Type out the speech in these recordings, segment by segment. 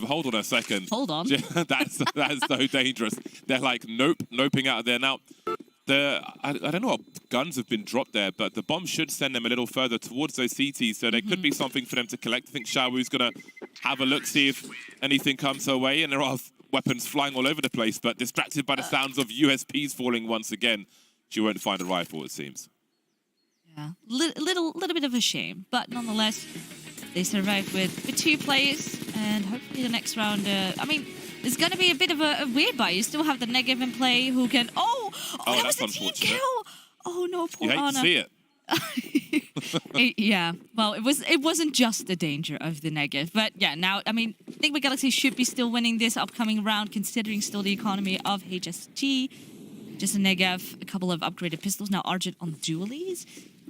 hold on a second. Hold on. That's so dangerous. They're like, nope, noping out of there. Now, I don't know what guns have been dropped there, but the bomb should send them a little further towards those CTs, so there could be something for them to collect. I think Xiaowu's going to have a look, see if anything comes her way, and there are weapons flying all over the place, but distracted by the sounds of USPs falling once again, she won't find a rifle, it seems. Yeah, little bit of a shame, but nonetheless, they survived with 2 players, and hopefully the next round, I mean, it's going to be a bit of a weird buy. You still have the Negev in play who can... Oh, that was a team kill! Oh no, poor Anna. You hate to see it. Yeah, well, it wasn't just the danger of the Negev, but yeah, now, I mean, Enigma Galaxy should be still winning this upcoming round, considering still the economy of HSG. Just a Negev, a couple of upgraded pistols, now Argent on dualies,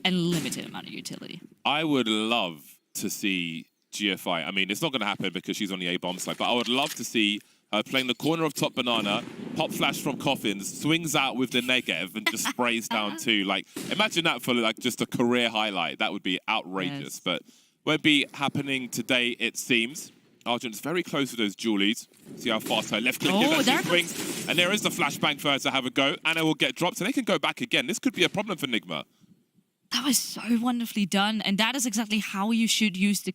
and limited amount of utility. I would love to see GFI. I mean, it's not going to happen because she's on the A-bomb side, but I would love to see her playing the corner of top banana, pop flash from coffins, swings out with the Negev, and just sprays down 2. Like, imagine that for like just a career highlight. That would be outrageous, yes. But won't be happening today, it seems. Argent's very close to those dualies. See how fast her left click is as she swings. And there is the flashbang for her to have a go, and it will get dropped, and they can go back again. This could be a problem for Nigma. That was so wonderfully done, and that is exactly how you should use the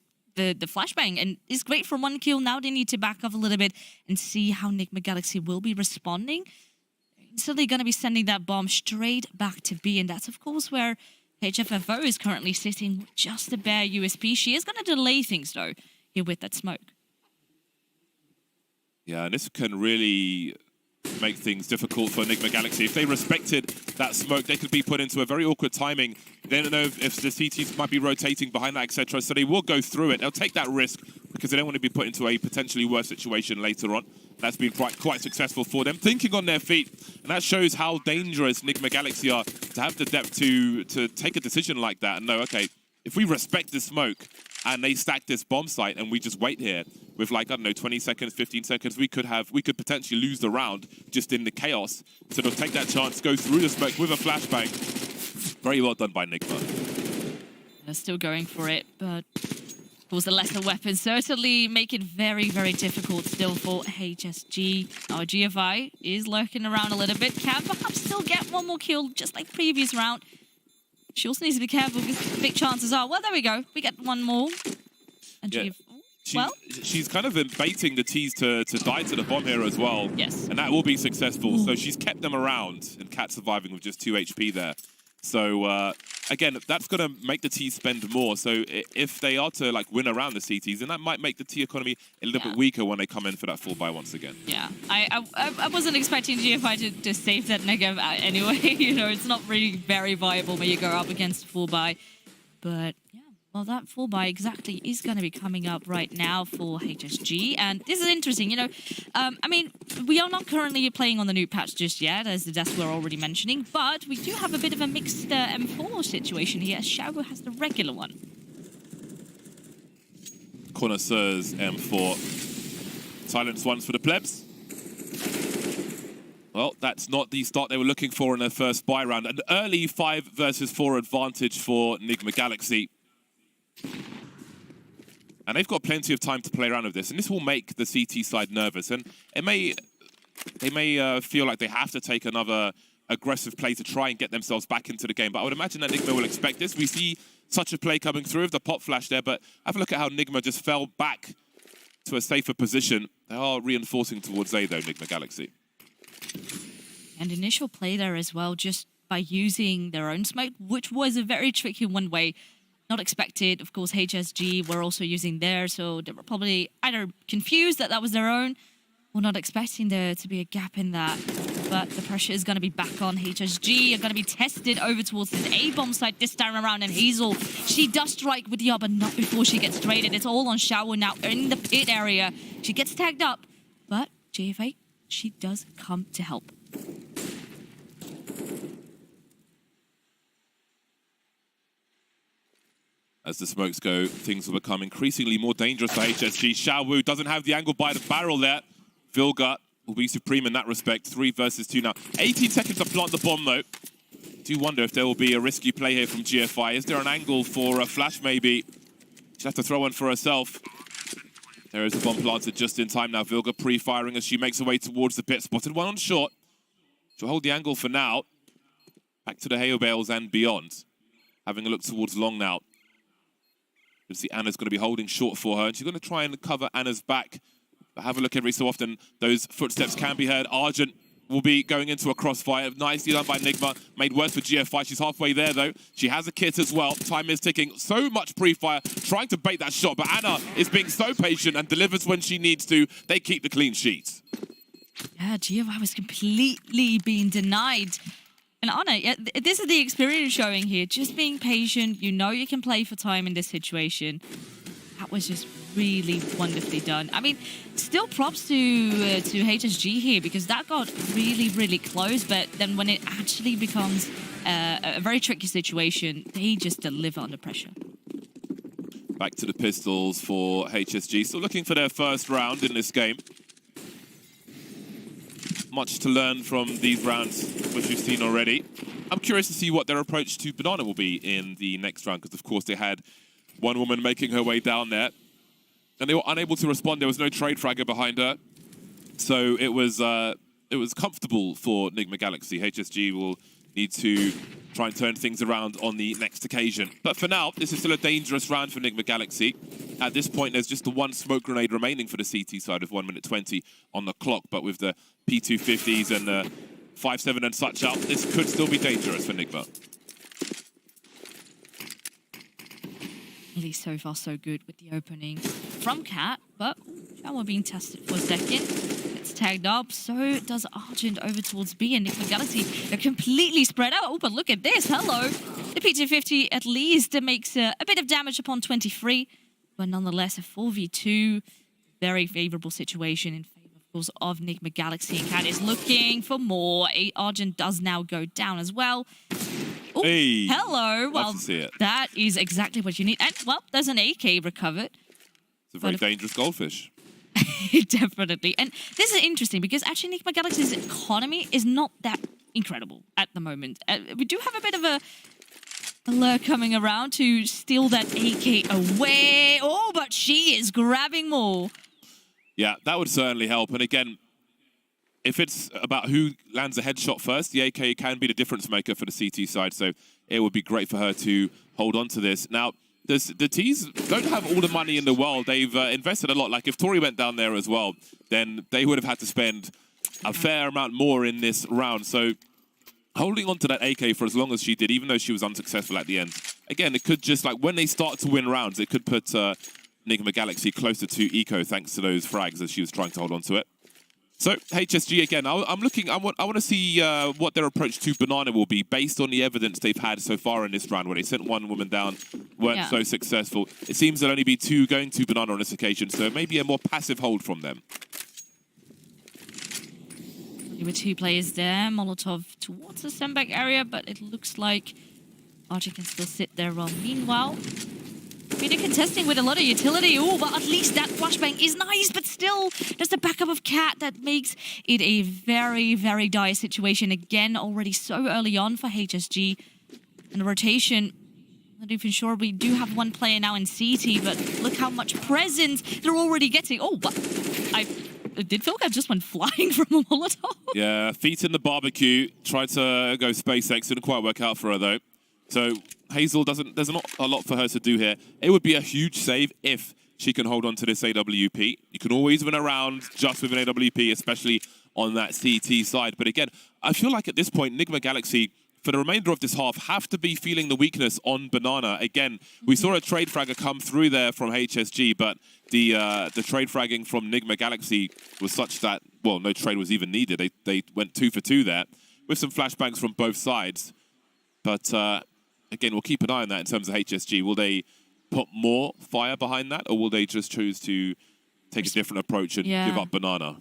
flashbang, and it's great for 1 kill. Now they need to back off a little bit and see how Enigma Galaxy will be responding. So they're going to be sending that bomb straight back to B, and that's of course where HFFO is currently sitting with just a bare USP. She is going to delay things though here with that smoke. Yeah, and this can really make things difficult for Enigma Galaxy. If they respected that smoke, they could be put into a very awkward timing. They don't know if the CTs might be rotating behind that, etc. So they will go through it. They'll take that risk because they don't want to be put into a potentially worse situation later on. That's been quite successful for them. Thinking on their feet, and that shows how dangerous Enigma Galaxy are to have the depth to take a decision like that and know, okay, if we respect the smoke and they stack this bomb site and we just wait here with like, I don't know, 20 seconds, 15 seconds, we could potentially lose the round just in the chaos. So they'll take that chance, go through the smoke with a flashbang. Very well done by Enigma. They're still going for it, but of course the lesser weapons certainly make it very, very difficult still for HSG. Our GFI is lurking around a little bit. Can perhaps still get 1 more kill just like previous round. She also needs to be careful because big chances are, well, there we go. We get 1 more. And yeah. She's kind of baiting the T's to die to the bomb here as well. Yes. And that will be successful. Ooh. So she's kept them around, and Cat surviving with just 2 HP there. So, again, that's going to make the T spend more. So if they are to like win around the CTs, then that might make the T economy a little bit weaker when they come in for that full buy once again. Yeah, I wasn't expecting GFI to save that Negev anyway. You know, it's not really very viable when you go up against full buy. But yeah, well, that full buy exactly is going to be coming up right now for HSG. And this is interesting, you know. I mean, we are not currently playing on the new patch just yet, as the desk we're already mentioning. But we do have a bit of a mixed M4 situation here, as Xiao has the regular one. Connoisseurs M4. Silence ones for the plebs. Well, that's not the start they were looking for in their first buy round. An early 5 versus 4 advantage for Enigma Galaxy. And they've got plenty of time to play around with this. And this will make the CT side nervous. And they may feel like they have to take another aggressive play to try and get themselves back into the game. But I would imagine that Enigma will expect this. We see such a play coming through with the pop flash there. But have a look at how Enigma just fell back to a safer position. They are reinforcing towards A, though, Enigma Galaxy. And initial play there as well, just by using their own smoke, which was a very tricky one way. Not expected. Of course, HSG were also using theirs, so they were probably either confused that was their own or not expecting there to be a gap in that. But the pressure is going to be back on HSG. Are going to be tested over towards this A-bomb site this time around. And Hazel, she does strike with the but not before she gets traded. It's all on Xiao now in the pit area. She gets tagged up, but GFA, she does come to help. As the smokes go, things will become increasingly more dangerous for HSG. Xiaowu doesn't have the angle by the barrel there. Vilga will be supreme in that respect. 3 versus 2 now. 18 seconds to plant the bomb, though. Do wonder if there will be a risky play here from GFI. Is there an angle for a flash, maybe? She'll have to throw one for herself. There is a bomb planted just in time now. Vilga pre-firing as she makes her way towards the pit. Spotted one on short. She'll hold the angle for now. Back to the hail bales and beyond. Having a look towards long now. You see Anna's going to be holding short for her, and she's going to try and cover Anna's back. But have a look every so often. Those footsteps can be heard. Argent will be going into a crossfire. Nicely done by Nigma. Made worse for GFI. She's halfway there, though. She has a kit as well. Time is ticking. So much pre-fire. Trying to bait that shot, but Anna is being so patient and delivers when she needs to. They keep the clean sheet. Yeah, GFI was completely being denied. And Anna, yeah, this is the experience showing here. Just being patient. You know you can play for time in this situation. That was just really wonderfully done. I mean, still props to HSG here, because that got really, really close. But then when it actually becomes a very tricky situation, they just deliver under pressure. Back to the pistols for HSG. Still looking for their first round in this game. Much to learn from these rounds, which we've seen already. I'm curious to see what their approach to Banana will be in the next round, because of course they had one woman making her way down there, and they were unable to respond. There was no trade fragger behind her, so it was comfortable for Nigma Galaxy. HSG will need to try and turn things around on the next occasion. But for now, this is still a dangerous round for Nigma Galaxy. At this point, there's just the one smoke grenade remaining for the CT side with 1 minute 20 on the clock. But with the P250s and the 5.7 and such out, this could still be dangerous for Nigma. At least so far so good with the opening from Cat, but that one being tested for a second. It's tagged up, so does Argent over towards B, and Nigma Galaxy. They're completely spread out. Oh, but look at this. Hello. The P250 at least makes a bit of damage upon 23, but nonetheless a 4v2. Very favorable situation in favor, of course, of Nigma Galaxy. And Cat is looking for more. Argent does now go down as well. Ooh, hey, hello. Well, to see it. That is exactly what you need. And, well, there's an AK recovered. It's a very dangerous goldfish. Definitely. And this is interesting because actually Nigma Galaxy's economy is not that incredible at the moment. We do have a bit of a lure coming around to steal that AK away. Oh, but she is grabbing more. Yeah, that would certainly help. And again, if it's about who lands a headshot first, the AK can be the difference maker for the CT side. So it would be great for her to hold on to this. Now, the T's don't have all the money in the world. They've invested a lot. Like if Tori went down there as well, then they would have had to spend a fair amount more in this round. So holding on to that AK for as long as she did, even though she was unsuccessful at the end, again, it could just, like, when they start to win rounds, it could put Nigma Galaxy closer to Eco thanks to those frags as she was trying to hold on to it. So HSG again, I'm looking. I want to see what their approach to Banana will be based on the evidence they've had so far in this round, where they sent one woman down, weren't so successful. It seems there'll only be two going to Banana on this occasion, so maybe a more passive hold from them. There were two players there, Molotov towards the Sandbag area, but it looks like Archie can still sit there. Meanwhile, they're contesting with a lot of utility. Oh, but at least that flashbang is nice, but still, there's the backup of Cat that makes it a very, very dire situation. Again, already so early on for HSG. And the rotation, not even sure. We do have one player now in CT, but look how much presence they're already getting. Oh, but did Philcat just went flying from a Molotov? Yeah, feet in the barbecue. Tried to go SpaceX. Didn't quite work out for her, though. So Hazel there's not a lot for her to do here. It would be a huge save if she can hold on to this AWP. You can always win a round just with an AWP, especially on that CT side. But again, I feel like at this point, Nigma Galaxy, for the remainder of this half, have to be feeling the weakness on Banana. Again, we saw a trade fragger come through there from HSG, but the trade fragging from Nigma Galaxy was such that, well, no trade was even needed. They went 2 for 2 there with some flashbangs from both sides. But again, we'll keep an eye on that in terms of HSG. Will they put more fire behind that, or will they just choose to take a different approach and give up Banana?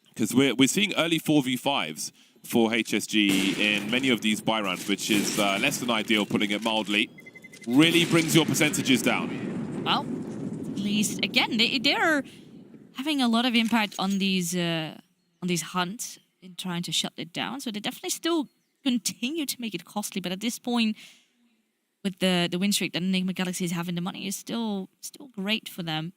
Because we're seeing early 4v5s for HSG in many of these buy rounds, which is less than ideal, putting it mildly. Really brings your percentages down. Well, at least, again, they're having a lot of impact on these hunts in trying to shut it down. So they definitely still continue to make it costly, but at this point, with the win streak that Nigma Galaxy is having, the money is still great for them.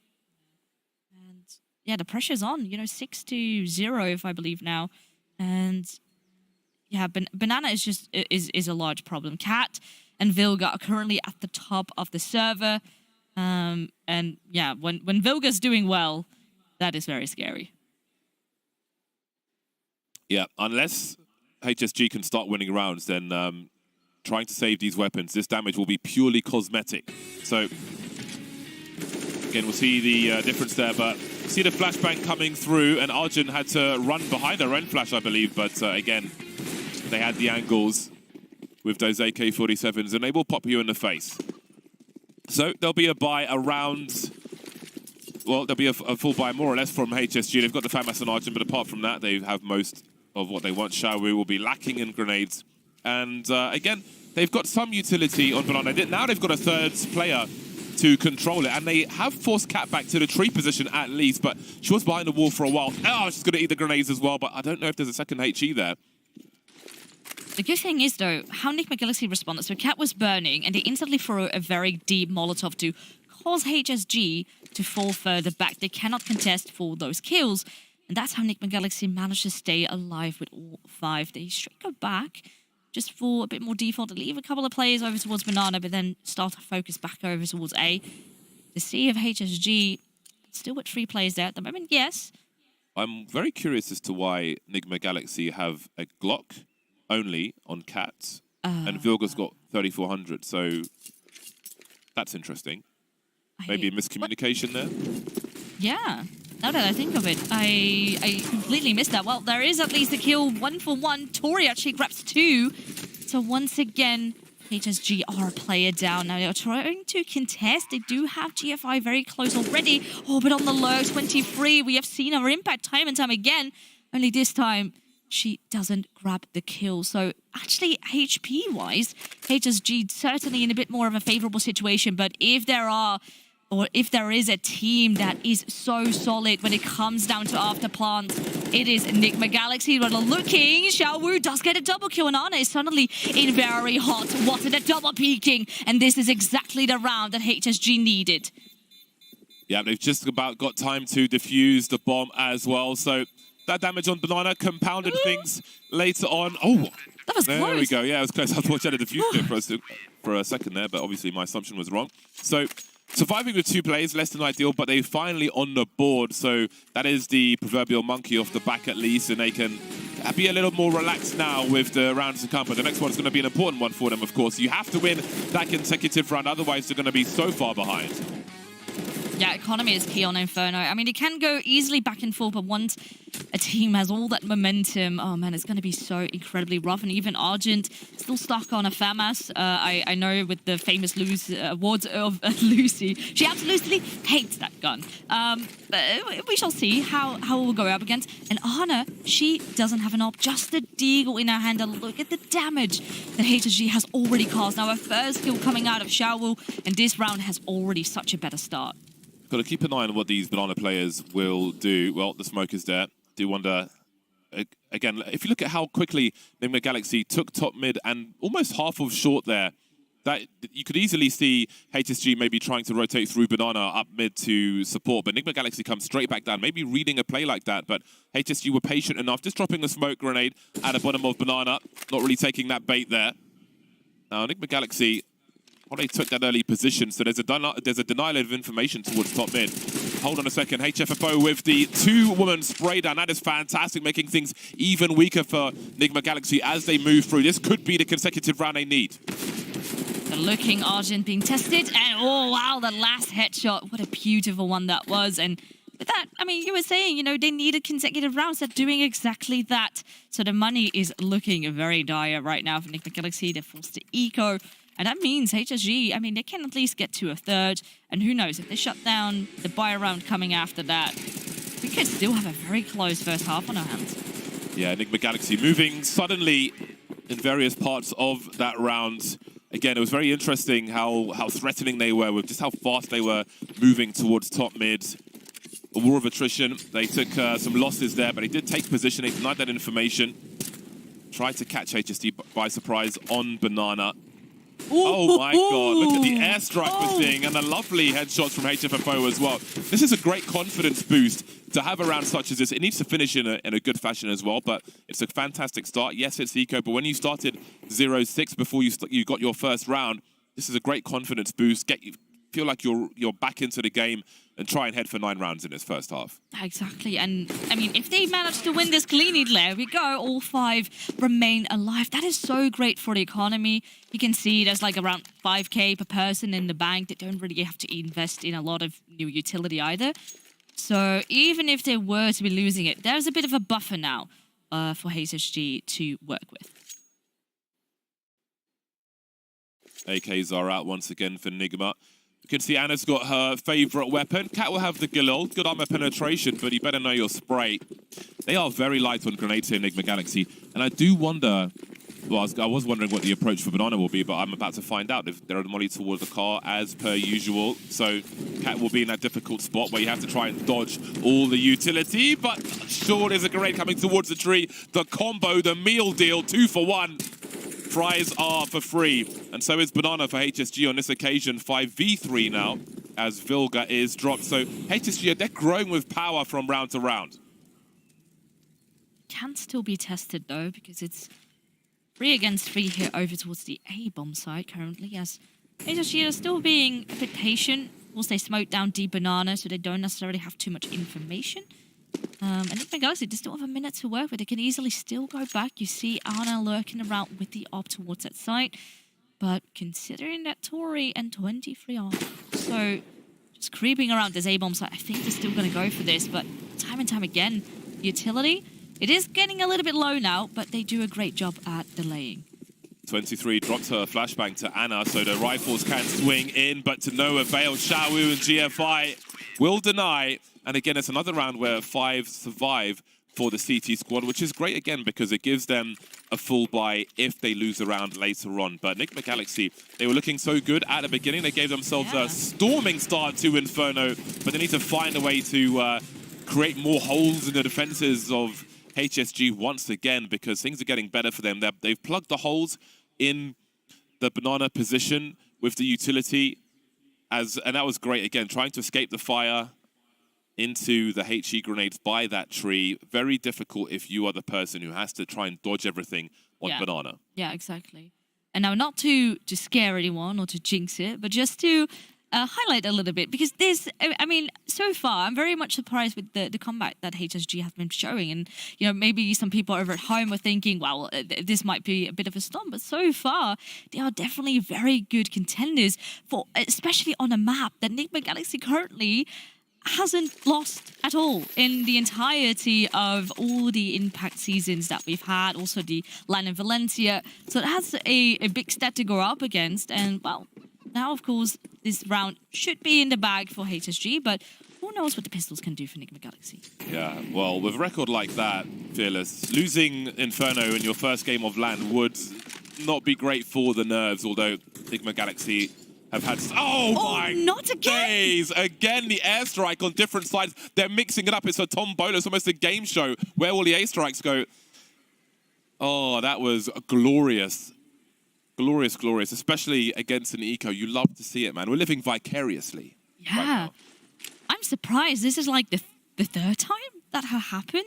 yeah, the pressure's on. 6-0, if I believe now, and yeah, Banana is just is a large problem. Cat and Vilga are currently at the top of the server, and yeah, when Vilga's doing well, that is very scary. Yeah, unless HSG can start winning rounds, then trying to save these weapons, this damage will be purely cosmetic. So again, we'll see the difference there, but see the flashbang coming through, and Arjun had to run behind their own flash, I believe, but again, they had the angles with those AK-47s, and they will pop you in the face. So there'll be a buy around, well, there'll be a full buy more or less from HSG. They've got the FAMAS and Arjun, but apart from that, they have most of what they want. Xiaowu will be lacking in grenades. And again, they've got some utility on Banana. Now they've got a third player to control it, and they have forced Cat back to the tree position at least, but she was behind the wall for a while. Oh, she's going to eat the grenades as well, but I don't know if there's a second HE there. The good thing is, though, how Nick McGalaxy responded. So Cat was burning, and they instantly threw a very deep Molotov to cause HSG to fall further back. They cannot contest for those kills, and that's how Nick McGalaxy managed to stay alive with all 5. They straight go back just for a bit more default, to leave a couple of players over towards Banana, but then start to focus back over towards A. To see if HSG, still with 3 players there at the moment, yes. I'm very curious as to why Enigma Galaxy have a Glock only on Cat, and Vilga's got 3400, so that's interesting. Maybe a miscommunication there? Yeah, now that I think of it, I completely missed that. Well, there is at least a kill, 1 for 1. Tori actually grabs 2. So once again, HSG are a player down. Now they're trying to contest. They do have GFI very close already. Oh, but on the low, 23. We have seen her impact time and time again. Only this time, she doesn't grab the kill. So actually, HP-wise, HSG certainly in a bit more of a favorable situation. But if there is a team that is so solid when it comes down to after plant, it is Enigma Galaxy. But looking, Xiaowu does get a double kill, and Ana is suddenly in very hot water. They're double peeking, and this is exactly the round that HSG needed. Yeah, they've just about got time to defuse the bomb as well. So that damage on Banana compounded things later on. Oh, that was there close. We go. Yeah, it was close. I thought she had a defuse it for a second there, but obviously my assumption was wrong. So surviving with 2 players, less than ideal, but they finally on the board. So that is the proverbial monkey off the back at least, and they can be a little more relaxed now with the rounds to come. But the next one's going to be an important one for them, of course. You have to win that consecutive round, otherwise they're going to be so far behind. Yeah, economy is key on Inferno. I mean, it can go easily back and forth, but once a team has all that momentum, oh man, it's going to be so incredibly rough. And even Argent still stuck on a FAMAS. I know with the famous awards of Lucy, she absolutely hates that gun. But we shall see how it will go up against. And Ana, she doesn't have an op, just a deagle in her hand. And look at the damage that HSG has already caused. Now, her first kill coming out of Xiaowu, and this round has already such a better start. Got to keep an eye on what these Banana players will do. Well, the smoke is there. Do wonder, again, if you look at how quickly Enigma Galaxy took top mid and almost half of short there, that you could easily see HSG maybe trying to rotate through Banana up mid to support, but Enigma Galaxy comes straight back down, maybe reading a play like that, but HSG were patient enough, just dropping a smoke grenade at the bottom of Banana, not really taking that bait there. Now, Enigma Galaxy, well, they took that early position, so there's a denial of information towards top mid. Hold on a second, HFFO with the 2-woman spray down. That is fantastic, making things even weaker for Enigma Galaxy as they move through. This could be the consecutive round they need. The looking Argent being tested, and oh wow, the last headshot. What a beautiful one that was. And with that, I mean, you were saying, they needed consecutive rounds. They're doing exactly that. So the money is looking very dire right now for Enigma Galaxy. They're forced to eco. And that means HSG, I mean, they can at least get to a third. And who knows, if they shut down the buy round coming after that, we could still have a very close first half on our hands. Yeah, Enigma Galaxy moving suddenly in various parts of that round. Again, it was very interesting how threatening they were with just how fast they were moving towards top mid. A war of attrition. They took some losses there, but they did take position. They denied that information. Tried to catch HSG by surprise on Banana. Oh my god, look at the airstrike we're seeing and the lovely headshots from HFFO as well. This is a great confidence boost to have a round such as this. It needs to finish in a good fashion as well, but it's a fantastic start. Yes, it's eco, but when you started 0-6 before you got your first round, this is a great confidence boost. Feel like you're back into the game and try and head for 9 rounds in this first half. Exactly, and I mean, if they manage to win this cleanly, there we go, all 5 remain alive. That is so great for the economy. You can see there's like around 5k per person in the bank. They don't really have to invest in a lot of new utility either. So even if they were to be losing it, there's a bit of a buffer now for HSG to work with. AKs are out once again for Nigma. You can see Anna's got her favorite weapon. Cat will have the Galil. Good armor penetration, but you better know your spray. They are very light on grenades here, Enigma Galaxy. And I do wonder, well, I was wondering what the approach for Banana will be, but I'm about to find out if they're molly towards the car as per usual. So Cat will be in that difficult spot where you have to try and dodge all the utility, but sure, there's a grenade coming towards the tree. The combo, the meal deal, 2 for 1. Fries are for free, and so is Banana for HSG on this occasion. 5v3 now, as Vilga is dropped. So HSG, they're growing with power from round to round. Can still be tested though, because it's 3 against 3 here over towards the A-bomb side currently, as HSG are still being a bit patient. Of course, they smoke down D Banana, so they don't necessarily have too much information. And Enigma Galaxy, they still have a minute to work with. They can easily still go back. You see Anna lurking around with the op towards that side. But considering that Tori and 23 are so just creeping around this A-bomb side, I think they're still going to go for this. But time and time again, utility, it is getting a little bit low now, but they do a great job at delaying. 23 drops her flashbang to Anna, so the rifles can swing in, but to no avail. Xiaowu and GFI will deny. And again, it's another round where 5 survive for the CT squad, which is great again because it gives them a full buy if they lose a round later on. But Enigma Galaxy, they were looking so good at the beginning. They gave themselves a storming start to Inferno, but they need to find a way to create more holes in the defenses of HSG once again because things are getting better for them. They've plugged the holes in the Banana position with the utility, and that was great again, trying to escape the fire into the HE grenades by that tree. Very difficult if you are the person who has to try and dodge everything on Banana. Yeah, exactly. And now not to scare anyone or to jinx it, but just to highlight a little bit, because this, I mean, so far, I'm very much surprised with the combat that HSG have been showing. And, you know, maybe some people over at home are thinking, well, this might be a bit of a storm, but so far, they are definitely very good contenders for, especially on a map that Enigma Galaxy currently hasn't lost at all in the entirety of all the Impact seasons that we've had, also the LAN in Valencia. So it has a big stat to go up against. And, well, now, of course, this round should be in the bag for HSG, but who knows what the pistols can do for Enigma Galaxy. Yeah, well, with a record like that, Fearless, losing Inferno in your first game of LAN would not be great for the nerves, although Enigma Galaxy have had... Oh my not again! days! Again, the airstrike on different sides. They're mixing it up. It's a tombola. It's almost a game show. Where will the airstrikes go? Oh, that was glorious. Glorious, glorious. Especially against an eco. You love to see it, man. We're living vicariously. Yeah. Right, I'm surprised. This is like the third time that has happened.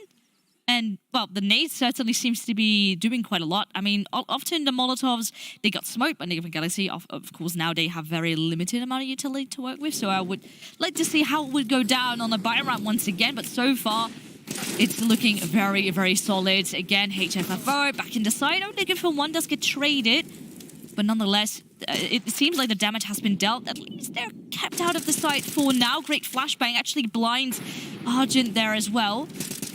And, well, the nade certainly seems to be doing quite a lot. I mean, often the Molotovs, they got smoked by Enigma Galaxy. Of course, now they have very limited amount of utility to work with. So I would like to see how it would go down on the buy round once again. But so far, it's looking very, very solid. Again, HFFO back in the side. Only if one does get traded. But nonetheless, it seems like the damage has been dealt. At least they're kept out of the sight for now. Great flashbang actually blinds Argent there as well.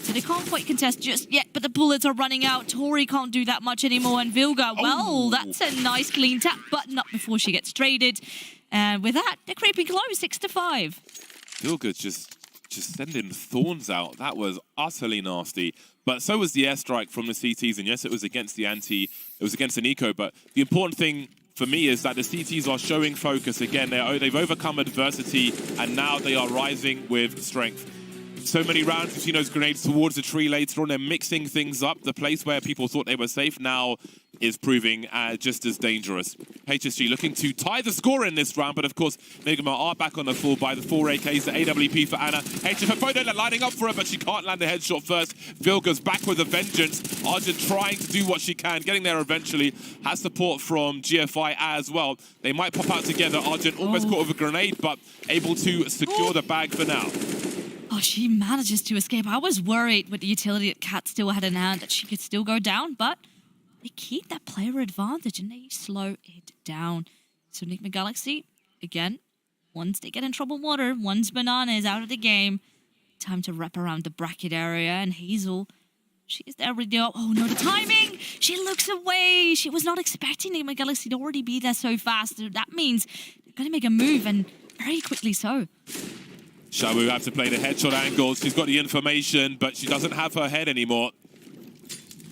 So they can't quite contest just yet, but the bullets are running out. Tori can't do that much anymore. And Vilga, well, that's a nice clean tap, but not before she gets traded. And with that, they're creeping close, 6-5. Vilga's just sending thorns out. That was utterly nasty. But so was the airstrike from the CTs. And yes, it was against the it was against an eco. But the important thing for me is that the CTs are showing focus again. They've overcome adversity, and now they are rising with strength. So many rounds, we've seen those grenades towards the tree later on. They're mixing things up. The place where people thought they were safe now is proving just as dangerous. HSG looking to tie the score in this round, but of course, Nigma are back on the full by the 4 AKs, the AWP for Anna. HSG lining up for her, but she can't land the headshot first. Vilga's back with a vengeance. Arjun trying to do what she can, getting there eventually. Has support from GFI as well. They might pop out together. Arjun almost caught with a grenade, but able to secure the bag for now. Oh, she manages to escape. I was worried with the utility that Kat still had in hand that she could still go down, but they keep that player advantage and they slow it down. So Enigma Galaxy, again, once they get in troubled water, once Banana is out of the game, time to wrap around the bracket area. And Hazel, she's there with the... Oh no, the timing! She looks away. She was not expecting Enigma Galaxy to already be there so fast. That means they're going to make a move, and very quickly so. Shawu have to play the headshot angles. She's got the information, but she doesn't have her head anymore.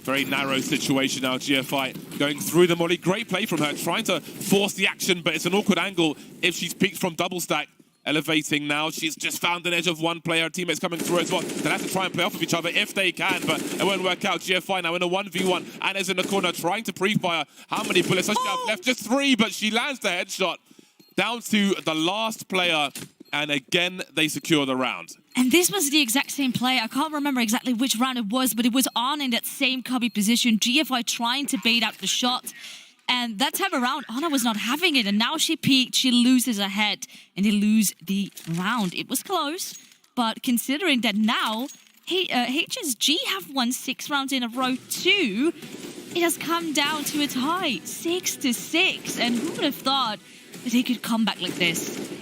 Very narrow situation now. GFI going through the molly. Great play from her, trying to force the action, but it's an awkward angle if she's peeked from double stack. Elevating now. She's just found an edge of one player. Her teammates coming through as well. They'll have to try and play off of each other if they can, but it won't work out. GFI now in a 1v1. Anna's in the corner trying to pre-fire. How many bullets does she have left? Just 3, but she lands the headshot. Down to the last player, and again, they secure the round. And this was the exact same play. I can't remember exactly which round it was, but it was on in that same cubby position. GFI trying to bait out the shot. And that time around, Anna was not having it. And now she peaked, she loses her head, and they lose the round. It was close, but considering that now HSG have won 6 rounds in a row too, it has come down to a tie, 6-6. And who would have thought that they could come back like this?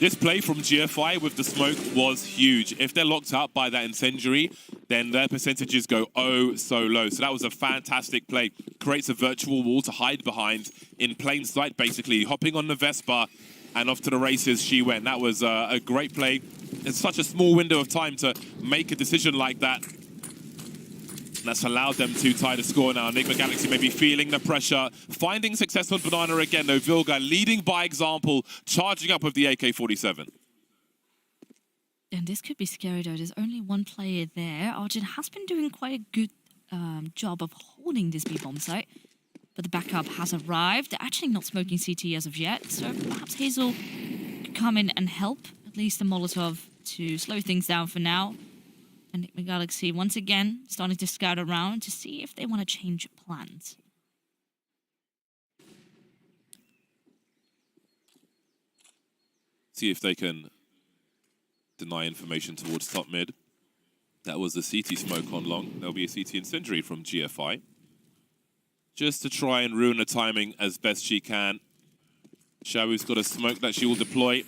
This play from GFI with the smoke was huge. If they're locked out by that incendiary, then their percentages go oh so low. So that was a fantastic play. Creates a virtual wall to hide behind in plain sight, basically. Hopping on the Vespa and off to the races she went. That was a great play. It's such a small window of time to make a decision like that. And that's allowed them to tie the score now. Enigma Galaxy may be feeling the pressure. Finding success on Banana again, though. Vilga leading by example, charging up with the AK-47. And this could be scary, though. There's only one player there. Arjun has been doing quite a good job of holding this B-bomb site. But the backup has arrived. They're actually not smoking CT as of yet. So perhaps Hazel could come in and help, at least the Molotov, to slow things down for now. Enigma Galaxy, once again, starting to scout around to see if they want to change plans. See if they can deny information towards top mid. That was the CT smoke on long. There'll be a CT incendiary from GFI. Just to try and ruin the timing as best she can. Shawu's got a smoke that she will deploy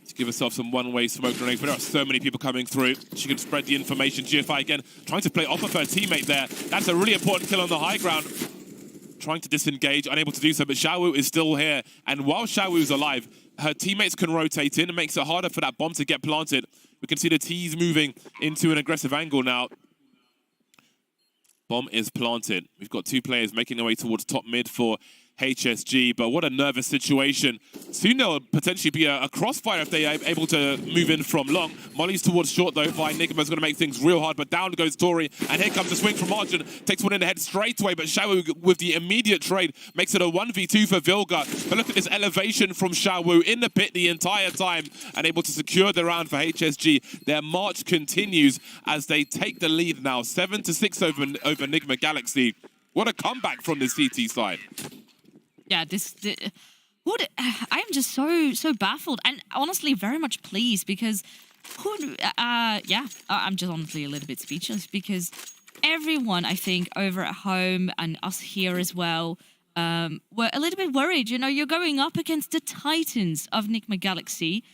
to give herself some one-way smoke grenades, but there are so many people coming through. She can spread the information. GFI again trying to play off of her teammate there. That's a really important kill on the high ground. Trying to disengage, unable to do so, but Shawu is still here. And while Shawu is alive, her teammates can rotate in. It makes it harder for that bomb to get planted. We can see the T's moving into an aggressive angle now. Bomb is planted. We've got 2 players making their way towards top mid for HSG, but what a nervous situation. Soon there'll potentially be a crossfire if they are able to move in from long. Molly's towards short though. Enigma's going to make things real hard, but down goes Tori, and here comes the swing from Arjun. Takes one in the head straight away, but Shawu with the immediate trade makes it a 1v2 for Vilga. But look at this elevation from Shawu in the pit the entire time and able to secure the round for HSG. Their march continues as they take the lead now, 7-6 over Enigma Galaxy. What a comeback from the CT side. Yeah, I am just so baffled and honestly very much pleased because, I'm just honestly a little bit speechless because everyone, I think, over at home and us here as well, were a little bit worried. You know, you're going up against the titans of Enigma Galaxy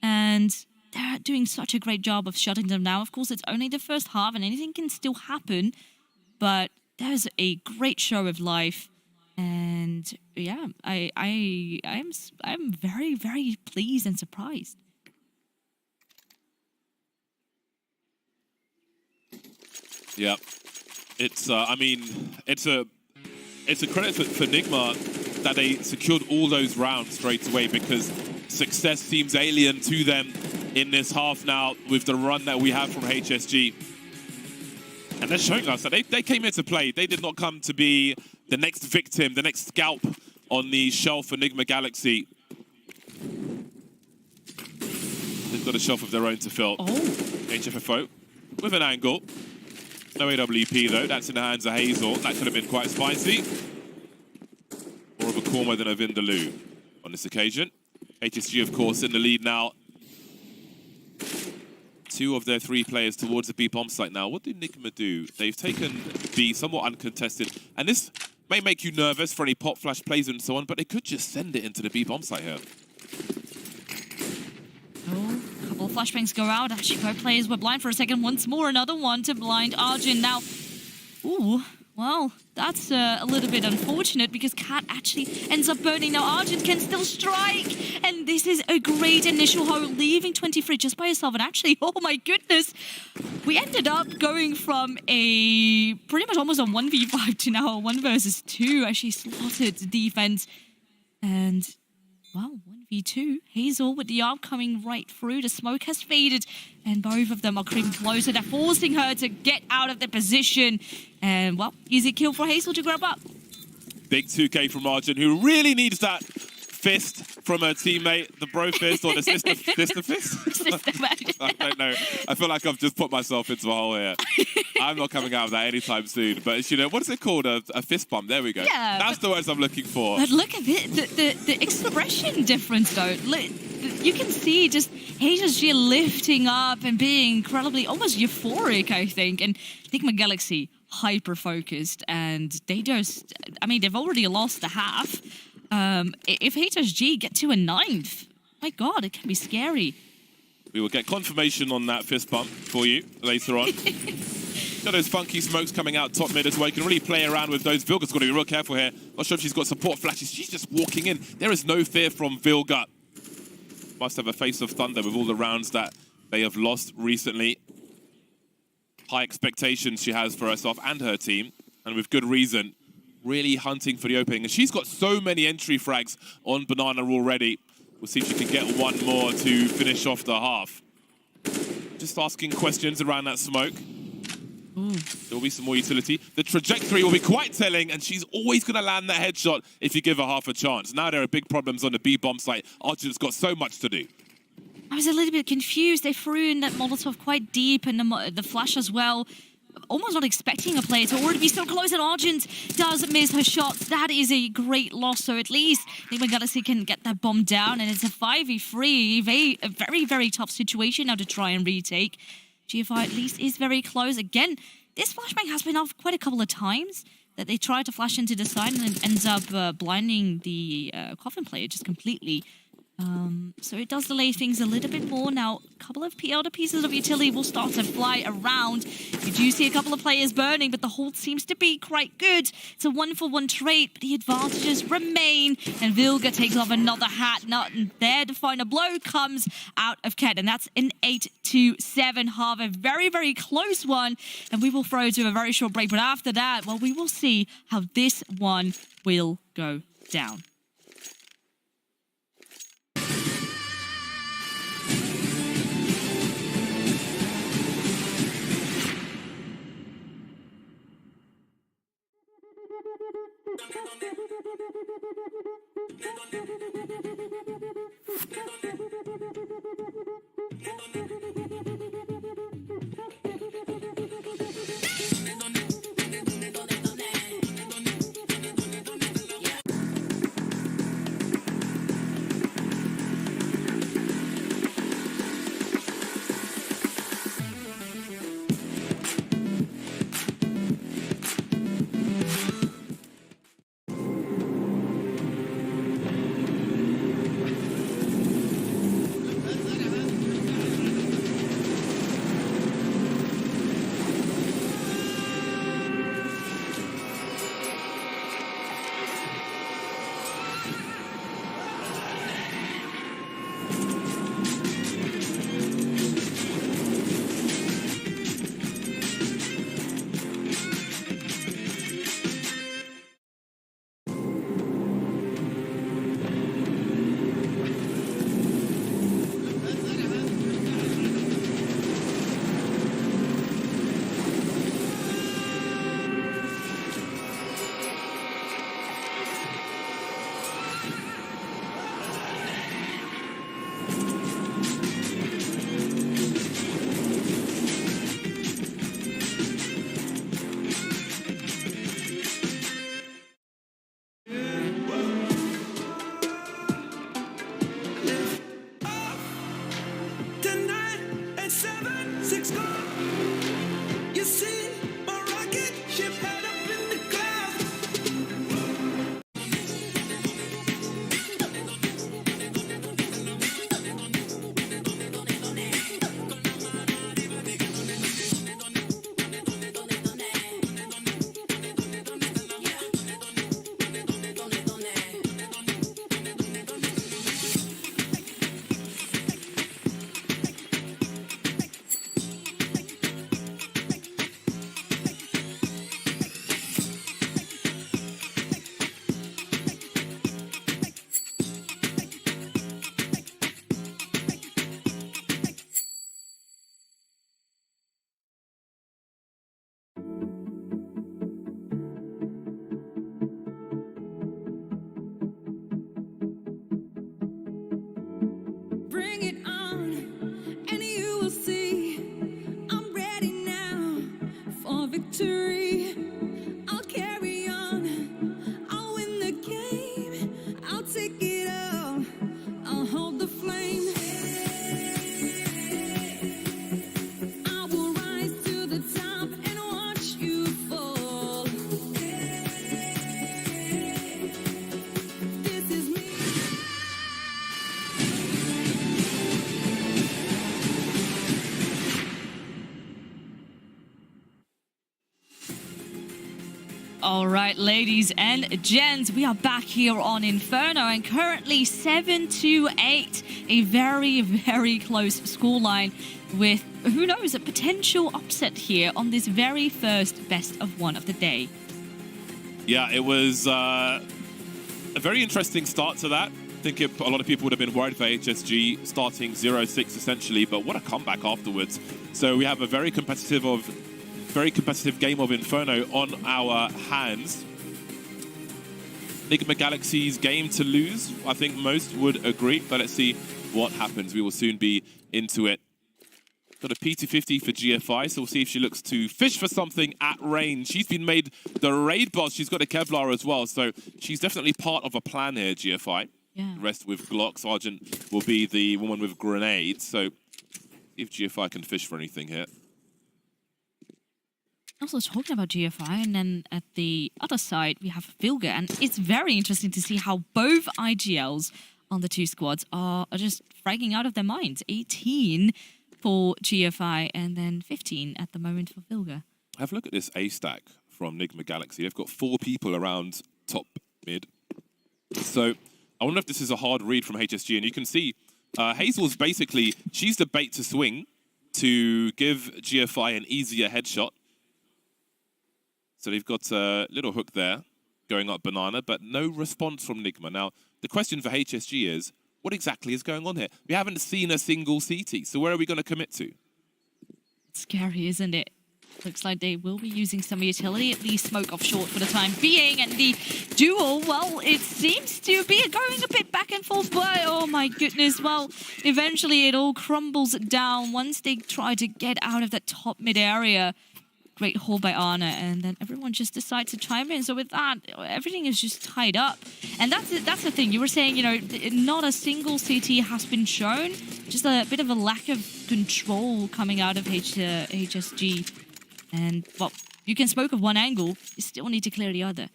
and they're doing such a great job of shutting them down. Of course, it's only the first half and anything can still happen, but there's a great show of life. And yeah, I'm very, very pleased and surprised. Yeah, it's I mean, it's a credit for Nigma that they secured all those rounds straight away because success seems alien to them in this half now with the run that we have from HSG. And they're showing us that they came here to play. They did not come to be the next victim, the next scalp on the shelf Enigma Galaxy. They've got a shelf of their own to fill. Oh. HFFO with an angle. No AWP though, that's in the hands of Hazel. That could have been quite spicy. More of a Korma than a Vindaloo on this occasion. HSG, of course, in the lead now. 2 of their 3 players towards the B bomb site now. What do Enigma do? They've taken B somewhat uncontested. And this may make you nervous for any pop flash plays and so on, but they could just send it into the B bomb site here. Oh, a couple of flashbangs go out. Actually, both players were blind for a second. Once more, another one to blind Arjun. Now, ooh, well, that's a little bit unfortunate because Cat actually ends up burning. Now, Arjun can still strike. And this is a great initial hold, leaving 23 just by herself. And actually, oh my goodness, we ended up going from a pretty much almost a 1v5 to now a 1 versus 2. Actually slotted defense. And, wow, 1v2. Hazel with the arm coming right through. The smoke has faded, and both of them are creeping closer. They're forcing her to get out of the position. And, well, easy kill for Hazel to grab up. Big 2K from Arjun, who really needs that fist from her teammate, the bro fist or the sister fist? I don't know. I feel like I've just put myself into a hole here. I'm not coming out of that anytime soon. But, you know, what is it called? A fist bump. There we go. Yeah, that's the words I'm looking for. But look at it. The expression difference, though. You can see just HSG lifting up and being incredibly, almost euphoric, I think. And Enigma Galaxy, hyper-focused. And they just, I mean, they've already lost the half. If HSG get to a 9th, my God, it can be scary. We will get confirmation on that fist bump for you later on. Got those funky smokes coming out top mid as well. You can really play around with those. Vilga's got to be real careful here. Not sure if she's got support flashes. She's just walking in. There is no fear from Vilga. Must have a face of thunder with all the rounds that they have lost recently. High expectations she has for herself and her team, and with good reason. Really hunting for the opening. And she's got so many entry frags on Banana already. We'll see if she can get one more to finish off the half. Just asking questions around that smoke. There will be some more utility. The trajectory will be quite telling, and she's always going to land that headshot if you give her half a chance. Now there are big problems on the B bomb site. Arjun's got so much to do. I was a little bit confused. They threw in that Molotov quite deep and the flash as well. Almost not expecting a player to already be so close, and Arjun does miss her shots. That is a great loss, so at least Enigma Galaxy can get that bomb down, and it's a 5v3. A very, very tough situation now to try and retake. GFI at least is very close. Again, this flashbang has been off quite a couple of times that they try to flash into the side and it ends up blinding the Coffin player just completely. So it does delay things a little bit more. Now, a couple of other pieces of utility will start to fly around. You do see a couple of players burning, but the hold seems to be quite good. It's a 1-for-1 trade, but the advantages remain. And Vilga takes off another hat. Not there to find a blow comes out of Ket. And that's an 8-7 half. A very, very close one. And we will throw to a very short break. But after that, well, we will see how this one will go down. All right, ladies and gents, we are back here on Inferno and currently 7-8, a very, very close scoreline with, who knows, a potential upset here on this very first best of one of the day. Yeah, it was a very interesting start to that. I think a lot of people would have been worried for HSG starting 0-6 essentially, but what a comeback afterwards. So we have a very competitive game of Inferno on our hands. Enigma Galaxy's game to lose, I think most would agree, but let's see what happens. We will soon be into it. Got a P250 for GFI, so we'll see if she looks to fish for something at range. She's been made the raid boss. She's got a Kevlar as well, so she's definitely part of a plan here, GFI. Yeah. The rest with Glock. Sergeant will be the woman with grenades, so if GFI can fish for anything here. Also talking about GFI, and then at the other side we have Vilga, and it's very interesting to see how both IGLs on the two squads are just fragging out of their minds. 18 for GFI and then 15 at the moment for Vilga. Have a look at this A stack from Enigma Galaxy. They've got 4 people around top mid. So I wonder if this is a hard read from HSG, and you can see Hazel's basically, she's the bait to swing to give GFI an easier headshot. So they've got a little hook there going up banana, but no response from Enigma. Now, the question for HSG is, what exactly is going on here? We haven't seen a single CT, so where are we going to commit to? Scary, isn't it? Looks like they will be using some utility, at least smoke off short for the time being. And the duel, well, it seems to be going a bit back and forth, but oh my goodness, well, eventually it all crumbles down once they try to get out of that top mid area. Great haul by Anna, and then everyone just decides to chime in. So with that, everything is just tied up. And that's the thing. You were saying, you know, not a single CT has been shown. Just a bit of a lack of control coming out of HSG. And, well, you can smoke of one angle. You still need to clear the other.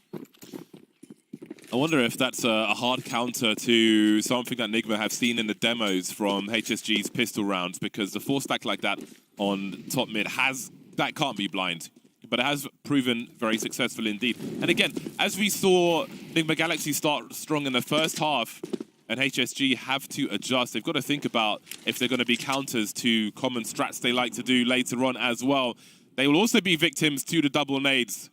I wonder if that's a hard counter to something that Enigma have seen in the demos from HSG's pistol rounds, because the 4-stack like that on top mid that can't be blind, but it has proven very successful indeed. And again, as we saw Enigma Galaxy start strong in the first half, and HSG have to adjust. They've got to think about if they're going to be counters to common strats they like to do later on as well. They will also be victims to the double nades.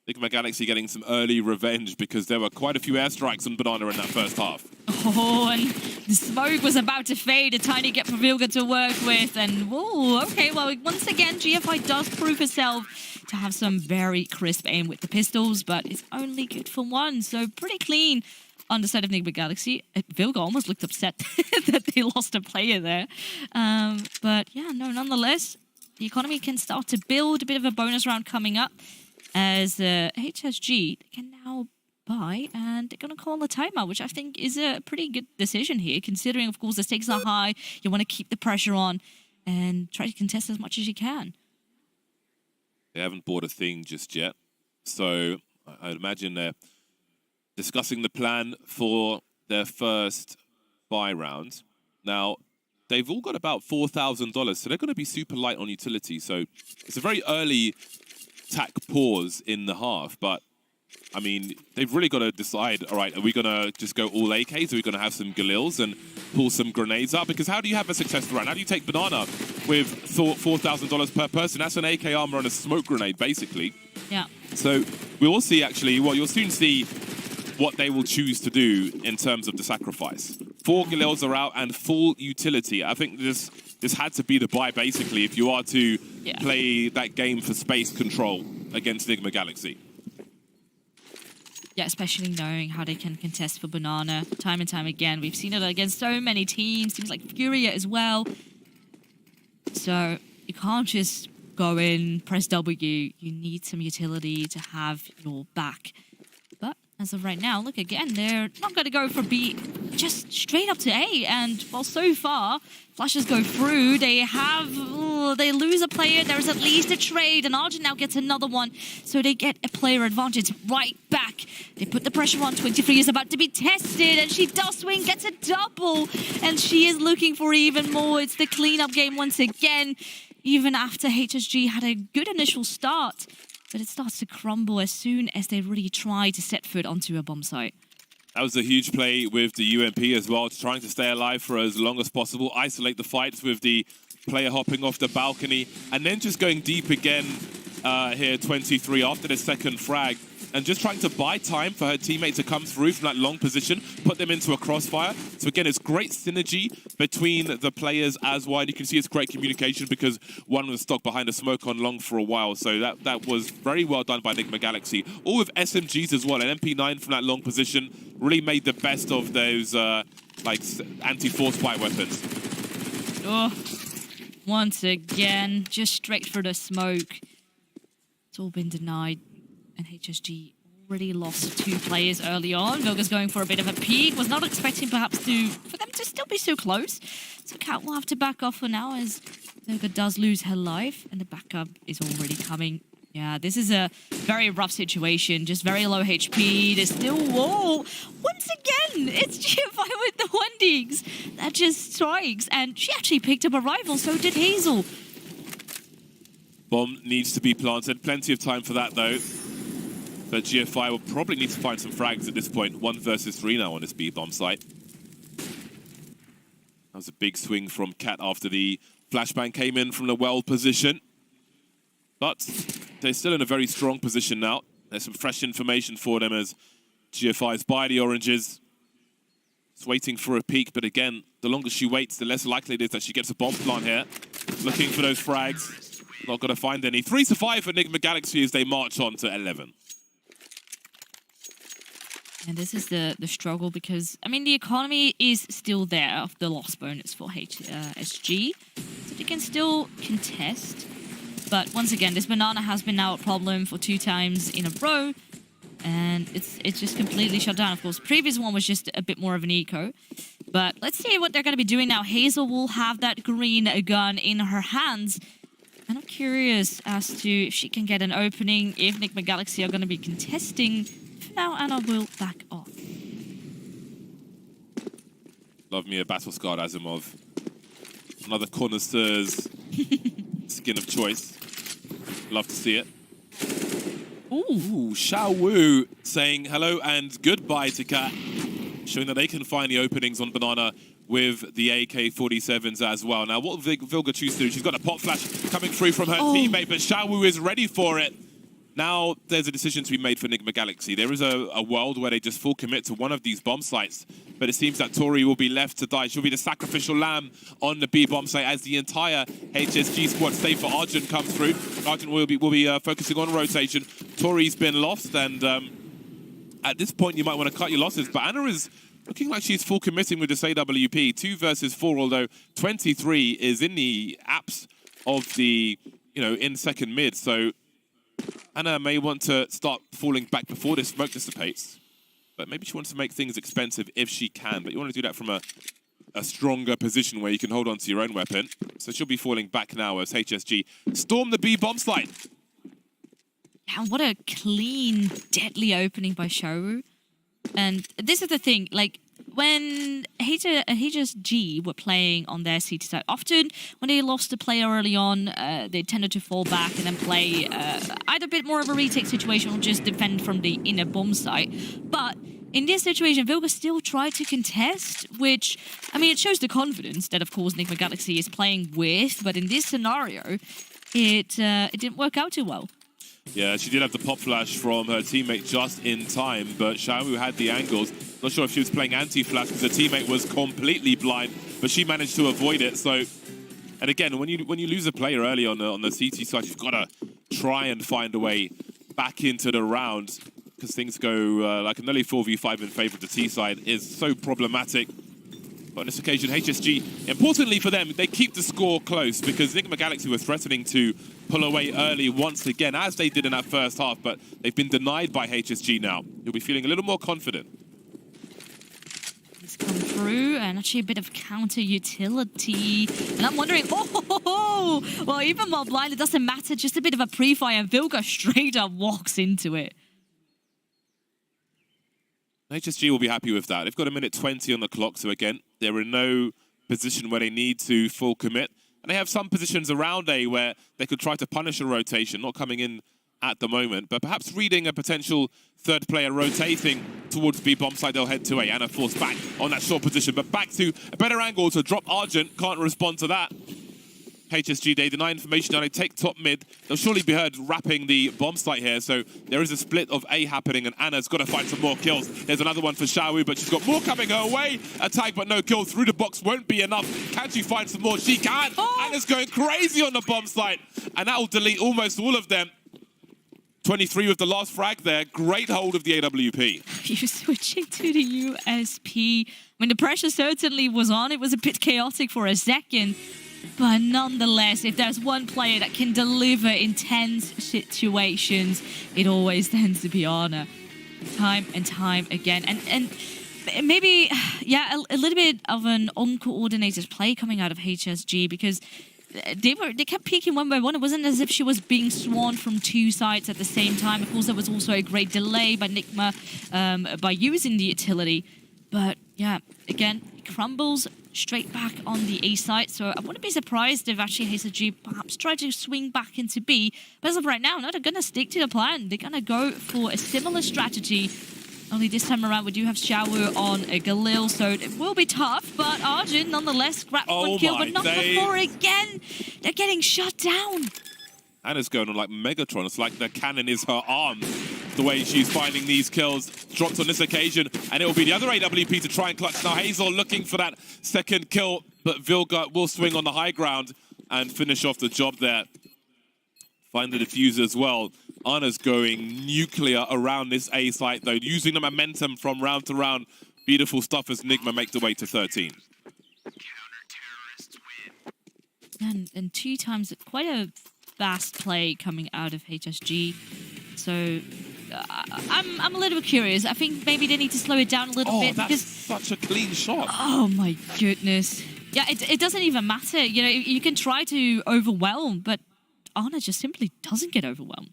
Enigma Galaxy getting some early revenge because there were quite a few airstrikes on Banana in that first half. Oh, and the smoke was about to fade. A tiny gap for Vilga to work with. And, oh, okay, well, once again, GFI does prove herself to have some very crisp aim with the pistols, but it's only good for one. So pretty clean on the side of Enigma Galaxy. Vilga almost looked upset that they lost a player there. But, yeah, no, nonetheless, the economy can start to build. A bit of a bonus round coming up, as HSG can now buy, and they're going to call a timeout, which I think is a pretty good decision here, considering, of course, the stakes are high. You want to keep the pressure on and try to contest as much as you can. They haven't bought a thing just yet, so I'd imagine they're discussing the plan for their first buy round. Now, they've all got about $4,000, so they're going to be super light on utility, so it's a very early tack pause in the half, but I mean, they've really got to decide, all right, are we going to just go all AKs? Are we going to have some Galils and pull some grenades out? Because how do you have a successful round? How do you take Banana with $4,000 per person? That's an AK armor and a smoke grenade, basically. Yeah. So we will see, actually, well, you'll soon see what they will choose to do in terms of the sacrifice. 4 Galils are out and full utility. I think this had to be the buy, basically, if you are to play that game for space control against Enigma Galaxy. Yeah, especially knowing how they can contest for Banana time and time again. We've seen it against so many teams like Furia as well. So you can't just go in, press W. You need some utility to have your back. But as of right now, look again, they're not going to go for B, just straight up to A. And well, so far, flashes go through. They lose a player. There's at least a trade, and Argent now gets another one. So they get a player advantage right back. They put the pressure on. 23 is about to be tested, and she does swing, gets a double, and she is looking for even more. It's the cleanup game once again, even after HSG had a good initial start. but it starts to crumble as soon as they really try to set foot onto a bomb site. That was a huge play with the UMP as well, trying to stay alive for as long as possible, isolate the fights with the player hopping off the balcony, and then just going deep again here, 23 after the second frag, and just trying to buy time for her teammate to come through from that long position, put them into a crossfire. So again, it's great synergy between the players as well. And you can see it's great communication because one was stuck behind a smoke on long for a while. So that was very well done by Enigma Galaxy. All with SMGs as well. An MP9 from that long position really made the best of those like anti-force fight weapons. Oh, once again, just straight for the smoke. It's all been denied. And HSG already lost 2 players early on. Vilga's going for a bit of a peek. Was not expecting perhaps for them to still be so close. So Cat will have to back off for now as Vilga does lose her life. And the backup is already coming. Yeah, this is a very rough situation. Just very low HP. There's still wall. Once again, it's GFI with the Wendigs. That just strikes. And she actually picked up a rifle. So did Hazel. Bomb needs to be planted. Plenty of time for that, though. But GFI will probably need to find some frags at this point. 1 versus 3 now on this B-bomb site. That was a big swing from Cat after the flashbang came in from the well position. But they're still in a very strong position now. There's some fresh information for them as GFI's by the oranges. It's waiting for a peek, but again, the longer she waits, the less likely it is that she gets a bomb plant here. Looking for those frags. Not going to find any. 3 to 5 for Enigma Galaxy as they march on to 11. And this is the struggle because, I mean, the economy is still there of the loss bonus for HSG. So they can still contest. But once again, this banana has been now a problem for 2 times in a row. And it's just completely shut down. Of course, the previous one was just a bit more of an eco. But let's see what they're going to be doing now. Hazel will have that green gun in her hands. And I'm curious as to if she can get an opening, if Enigma Galaxy are going to be contesting. For now, Anna will back off. Love me a battle-scarred Asimov. Another connoisseur's skin of choice. Love to see it. Ooh, Xiao Wu saying hello and goodbye to Cat, showing that they can find the openings on Banana with the AK-47s as well. Now, what will Vilga choose to do? She's got a pop flash coming through from her teammate, but Xiao Wu is ready for it. Now, there's a decision to be made for Enigma Galaxy. There is a world where they just full commit to one of these bomb sites, but it seems that Tori will be left to die. She'll be the sacrificial lamb on the B bomb site as the entire HSG squad, save for Argent, comes through. Argent will be focusing on rotation. Tori's been lost, and at this point, you might want to cut your losses. But Anna is looking like she's full committing with this AWP. 2 versus 4, although 23 is in the apps of the, in second mid. So Anna may want to start falling back before this smoke dissipates. But maybe she wants to make things expensive if she can. But you want to do that from a stronger position where you can hold on to your own weapon. So she'll be falling back now as HSG storm the B bomb site. Yeah, what a clean, deadly opening by Shoru. And this is the thing, like, when HSG were playing on their CT side, often when they lost a player early on, they tended to fall back and then play either a bit more of a retake situation or just defend from the inner bomb site. But in this situation, Vilga still tried to contest, which, I mean, it shows the confidence that, of course, Enigma Galaxy is playing with. But in this scenario, it didn't work out too well. Yeah, she did have the pop flash from her teammate just in time, but Xiao Wu had the angles. Not sure if she was playing anti-flash because her teammate was completely blind, but she managed to avoid it. So, and again, when you lose a player early on the CT side, you've got to try and find a way back into the round because things go like an early 4v5 in favor of the T side is so problematic. But on this occasion, HSG, importantly for them, they keep the score close because Enigma Galaxy were threatening to pull away early once again, as they did in that first half, but they've been denied by HSG now. You'll be feeling a little more confident. He's come through, and actually a bit of counter utility. And I'm wondering, well, even while blind, it doesn't matter, just a bit of a pre-fire, and Vilga straight up walks into it. HSG will be happy with that. They've got 1:20 on the clock, so again, they're in no position where they need to full commit. And they have some positions around A where they could try to punish a rotation, not coming in at the moment, but perhaps reading a potential third player rotating towards B bomb side, they'll head to A. Anna forced back on that short position, but back to a better angle to drop Argent. Can't respond to that. HSG, they deny information and they take top mid. They'll surely be heard wrapping the bomb site here, so there is a split of A happening, and Anna's got to find some more kills. There's another one for Xiaowu, but she's got more coming her way. A tag, but no kill. Through the box won't be enough. Can she find some more? She can. Anna's going crazy on the bomb site, and that will delete almost all of them. 23 with the last frag there. Great hold of the AWP. You're switching to the USP. I mean, the pressure certainly was on. It was a bit chaotic for a second. But nonetheless, if there's one player that can deliver in tense situations, it always tends to be Anna. Time and time again. And maybe, yeah, a little bit of an uncoordinated play coming out of HSG, because they kept peeking one by one. It wasn't as if she was being swarmed from two sides at the same time. Of course, there was also a great delay by Nigma by using the utility. But yeah, again, it crumbles straight back on the A side. So I wouldn't be surprised if actually HSG perhaps tried to swing back into B. But as of right now, no, they're going to stick to the plan. They're going to go for a similar strategy. Only this time around, we do have Xiaowu on a Galil, so it will be tough. But Arjun, nonetheless, grabbed one kill, but not before again. They're getting shut down. Anna's going on like Megatron. It's like the cannon is her arm. The way she's finding these kills. Dropped on this occasion, and it will be the other AWP to try and clutch. Now Hazel looking for that second kill, but Vilga will swing on the high ground and finish off the job there. Find the diffuser as well. Anna's going nuclear around this A site, though, using the momentum from round to round. Beautiful stuff as Nigma makes the way to 13. And two times, quite a fast play coming out of HSG. So I'm a little curious. I think maybe they need to slow it down a little bit. That's because such a clean shot. Oh my goodness. Yeah, it doesn't even matter. You know, you can try to overwhelm, but Anna just simply doesn't get overwhelmed.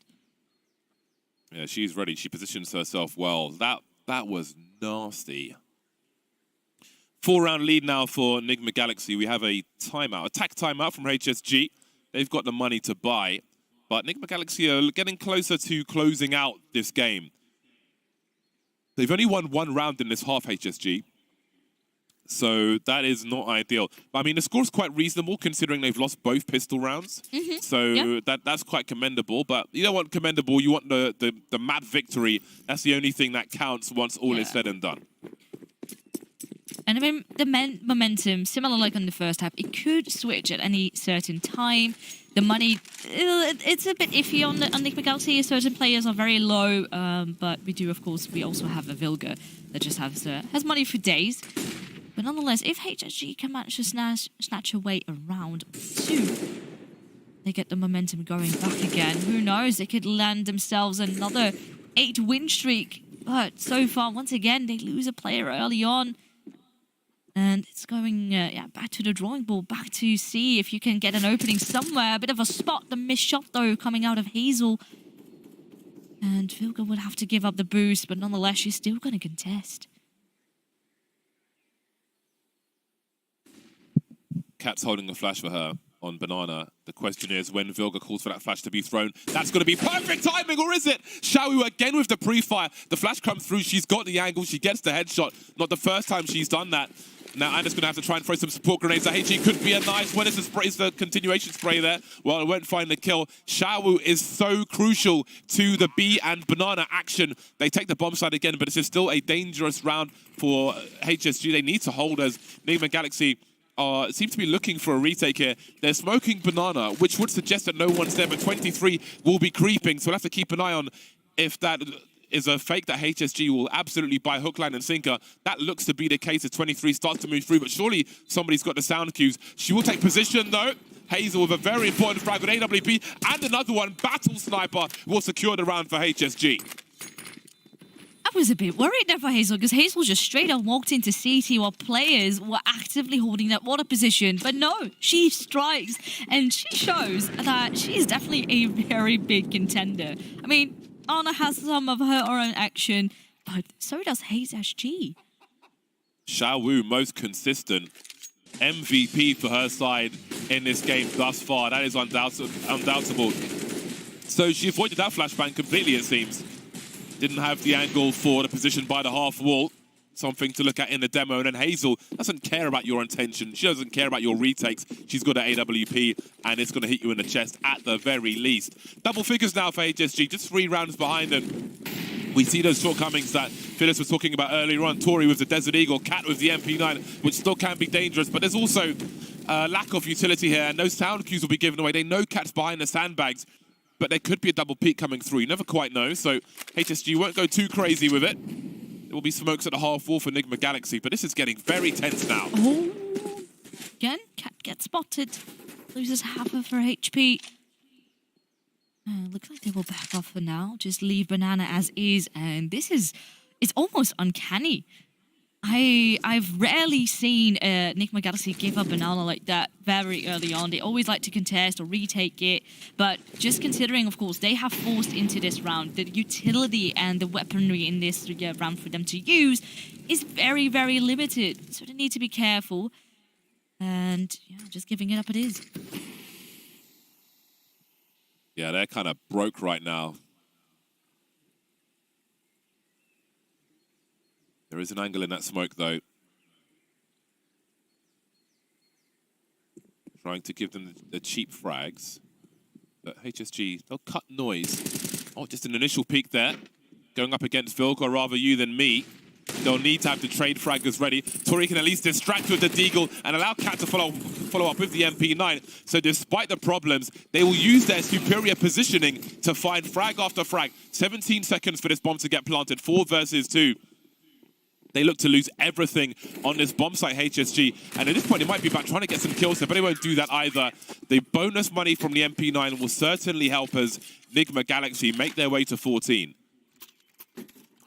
Yeah, she's ready. She positions herself well. That was nasty. 4-round lead now for Nigma Galaxy. We have a timeout, attack timeout from HSG. They've got the money to buy, but Nigma Galaxy are getting closer to closing out this game. They've only won one round in this half, HSG. So that is not ideal. But, I mean, the score's quite reasonable considering they've lost both pistol rounds. Mm-hmm. So yeah, that's quite commendable. But you don't want commendable, you want the mad victory. That's the only thing that counts once all is said and done. And I mean, the momentum, similar like on the first half, it could switch at any certain time. The money, it's a bit iffy on Nigma Galaxy. Certain players are very low, but we do, of course, we also have a Vilga that just has money for days. But nonetheless, if HSG can manage to snatch away a round 2, they get the momentum going back again. Who knows? They could land themselves another 8-win streak. But so far, once again, they lose a player early on. And it's going back to the drawing board, back to see if you can get an opening somewhere. A bit of a spot, the missed shot, though, coming out of Hazel. And Vilga would have to give up the boost, but nonetheless, she's still going to contest. Cat's holding a flash for her on Banana. The question is, when Vilga calls for that flash to be thrown, that's going to be perfect timing, or is it? Xiaowu again with the pre-fire. The flash comes through, she's got the angle, she gets the headshot. Not the first time she's done that. Now Anna's going to have to try and throw some support grenades. HG could be a nice one. Is the continuation spray there? Well, it won't find the kill. Xiaowu is so crucial to the B and Banana action. They take the bomb side again, but it's still a dangerous round for HSG. They need to hold as Nigma Galaxy seem to be looking for a retake here. They're smoking Banana, which would suggest that no one's there, but 23 will be creeping, so we'll have to keep an eye on if that is a fake that HSG will absolutely buy hook, line, and sinker. That looks to be the case as 23 starts to move through, but surely somebody's got the sound cues. She will take position, though. Hazel with a very important frag with AWP, and another one, Battle Sniper, will secure the round for HSG. I was a bit worried there for Hazel, because Hazel just straight up walked into CT while players were actively holding that water position. But no, she strikes, and she shows that she is definitely a very big contender. I mean, Anna has some of her own action, but so does HSG. Xiaowu, most consistent MVP for her side in this game thus far. That is undoubtable. So she avoided that flashbang completely, it seems. Didn't have the angle for the position by the half wall. Something to look at in the demo. And then Hazel doesn't care about your intention. She doesn't care about your retakes. She's got an AWP, and it's going to hit you in the chest at the very least. Double figures now for HSG, just 3 rounds behind them. We see those shortcomings that Phyllis was talking about earlier on. Tori with the Desert Eagle, Cat with the MP9, which still can be dangerous. But there's also lack of utility here, and no sound cues will be given away. They know Cat's behind the sandbags, but there could be a double peak coming through. You never quite know, so HSG won't go too crazy with it. There will be smokes at the half wall for Enigma Galaxy, but this is getting very tense now. Oh, again, Cat gets spotted. Loses half of her HP. Looks like they will back off for now. Just leave Banana as is, and this is... it's almost uncanny. I've rarely seen Enigma Galaxy give up Banana like that very early on. They always like to contest or retake it, but just considering, of course, they have forced into this round, the utility and the weaponry in this round for them to use is very, very limited. So they need to be careful, and yeah, just giving it up it is. Yeah, they're kind of broke right now. There is an angle in that smoke, though. Trying to give them the cheap frags. But HSG, they'll cut noise. Oh, just an initial peek there. Going up against Vilk, or rather you than me. They'll need to have the trade fraggers ready. Tori can at least distract with the Deagle and allow Cat to follow up with the MP9. So despite the problems, they will use their superior positioning to find frag after frag. 17 seconds for this bomb to get planted. 4 versus 2. They look to lose everything on this bomb site, HSG. And at this point, it might be about trying to get some kills here, but they won't do that either. The bonus money from the MP9 will certainly help us, Enigma Galaxy, make their way to 14.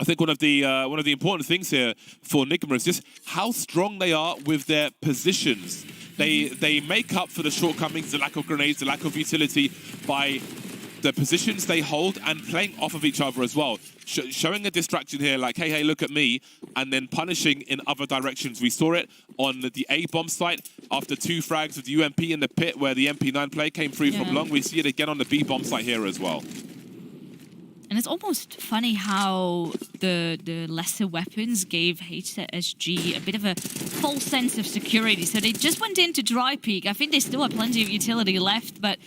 I think one of the important things here for Enigma is just how strong they are with their positions. They make up for the shortcomings, the lack of grenades, the lack of utility by the positions they hold and playing off of each other as well. Showing a distraction here, like, hey, look at me, and then punishing in other directions. We saw it on the A bomb site after 2 frags with the UMP in the pit where the MP9 play came through from long. We see it again on the B bomb site here as well. And it's almost funny how the lesser weapons gave HSG a bit of a false sense of security. So they just went into dry peak. I think they still have plenty of utility left, but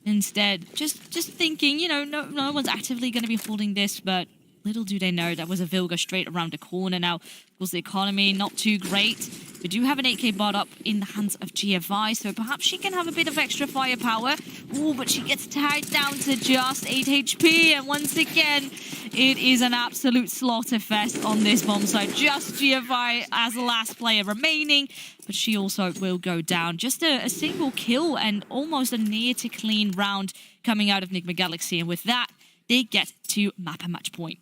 instead, just thinking, you know, no one's actively going to be holding this, but little do they know that was a Vilga straight around the corner. Now, of course, the economy not too great. We do have an 8k bot up in the hands of GFI, so perhaps she can have a bit of extra firepower. Ooh, but she gets tied down to just 8 HP, and once again, it is an absolute slaughter fest on this bomb site. Just GFI as the last player remaining, but she also will go down. Just a single kill and almost a near to clean round coming out of Enigma Galaxy, and with that, they get to map a match point.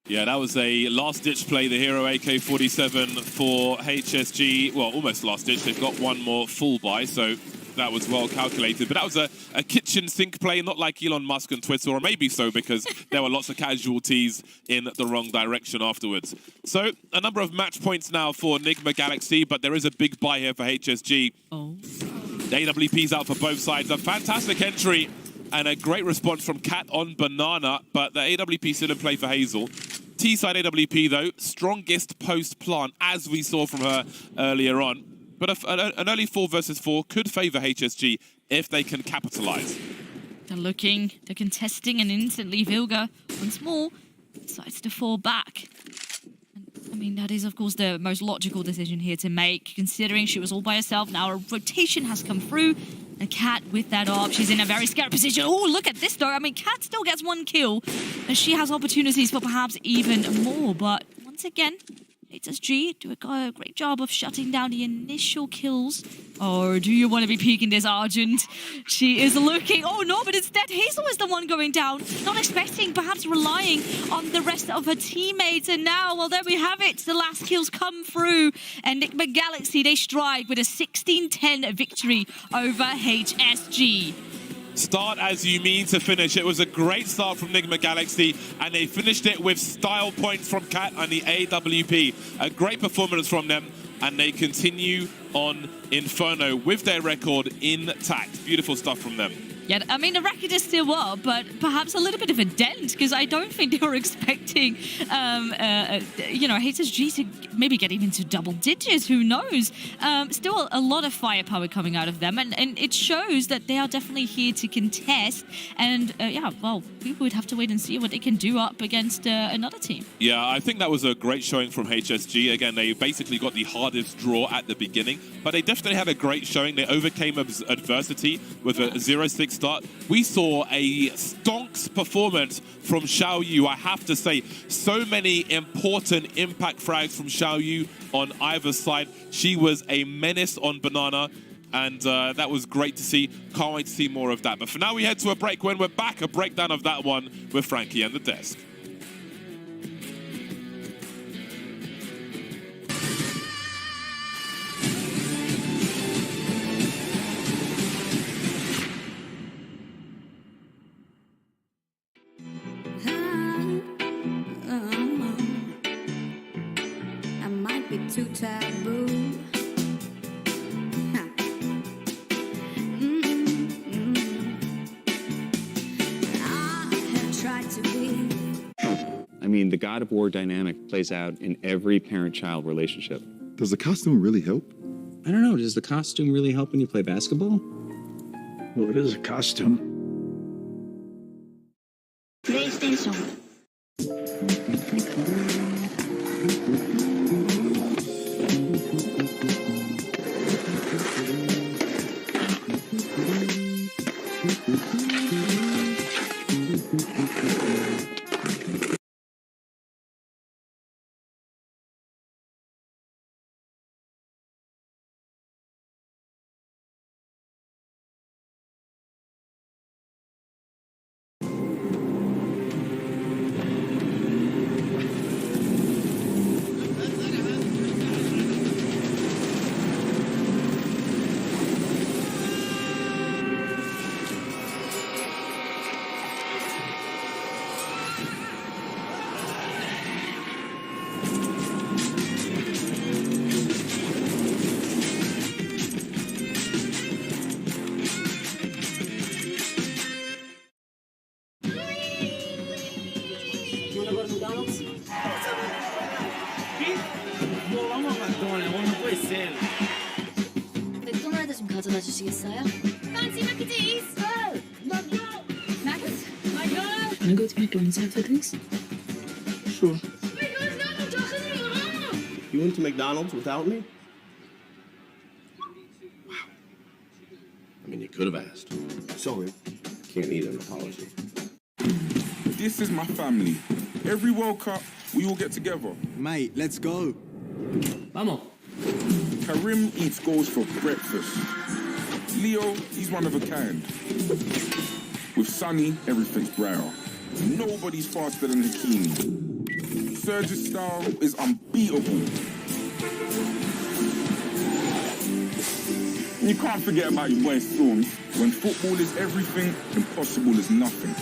Yeah, that was a last-ditch play, the Hero AK-47 for HSG. Well, almost last-ditch. They've got one more full buy, so that was well calculated. But that was a kitchen sink play, not like Elon Musk and Twitter, or maybe so, because there were lots of casualties in the wrong direction afterwards. So, a number of match points now for Enigma Galaxy, but there is a big buy here for HSG. Oh. The AWP's out for both sides. A fantastic entry and a great response from Cat on Banana, but the AWP still in play for Hazel. T-side AWP, though, strongest post-plant, as we saw from her earlier on. But an early 4 versus 4 could favor HSG if they can capitalize. They're looking, they're contesting, and instantly Vilga, once more, decides to fall back. And, I mean, that is, of course, the most logical decision here to make, considering she was all by herself. Now a rotation has come through. And Cat with that AWP, she's in a very scary position. Oh, look at this though. I mean, Cat still gets 1 kill, and she has opportunities for perhaps even more. But once again, HSG do a great job of shutting down the initial kills. Or do you want to be peeking this Argent? She is looking. Oh no, but instead Hazel is the one going down. Not expecting, perhaps relying on the rest of her teammates. And now, well, there we have it. The last kills come through. And Enigma Galaxy, they strike with a 16-10 victory over HSG. Start as you mean to finish. It was a great start from Enigma Galaxy, and they finished it with style points from Cat and the AWP. A great performance from them, and they continue on Inferno with their record intact. Beautiful stuff from them. yet. I mean, the record is still up, but perhaps a little bit of a dent, because I don't think they were expecting, HSG to maybe get even to double digits. Who knows? Still a lot of firepower coming out of them, and it shows that they are definitely here to contest. And we would have to wait and see what they can do up against another team. Yeah, I think that was a great showing from HSG. Again, they basically got the hardest draw at the beginning, but they definitely had a great showing. They overcame adversity with a 0-6 start. We saw a stonks performance from Xiao Yu. I have to say, so many important impact frags from Xiao Yu on either side. She was a menace on Banana, and that was great to see. Can't wait to see more of that. But for now, we head to a break. When we're back, a breakdown of that one with Frankie and the desk. Too taboo. I have tried to be. I mean, the God of War dynamic plays out in every parent-child relationship. Does the costume really help? I don't know. Does the costume really help when you play basketball? Well, it is a costume. PlayStation. 맥도날드 좀 가져다 주시겠어요? Fancy mac and cheese. Oh, nuggets. Can I go to McDonald's after this? Sure. You went to McDonald's without me? Wow. I mean, you could have asked. Sorry. Can't need an apology. This is my family. Every World Cup, we all get together. Mate, let's go. Vamos. Karim eats goals for breakfast. Leo, he's one of a kind. With Sonny, everything's brighter. Nobody's faster than Hakimi. Serge's style is unbeatable. And you can't forget about your boy Storms. When football is everything, impossible is nothing.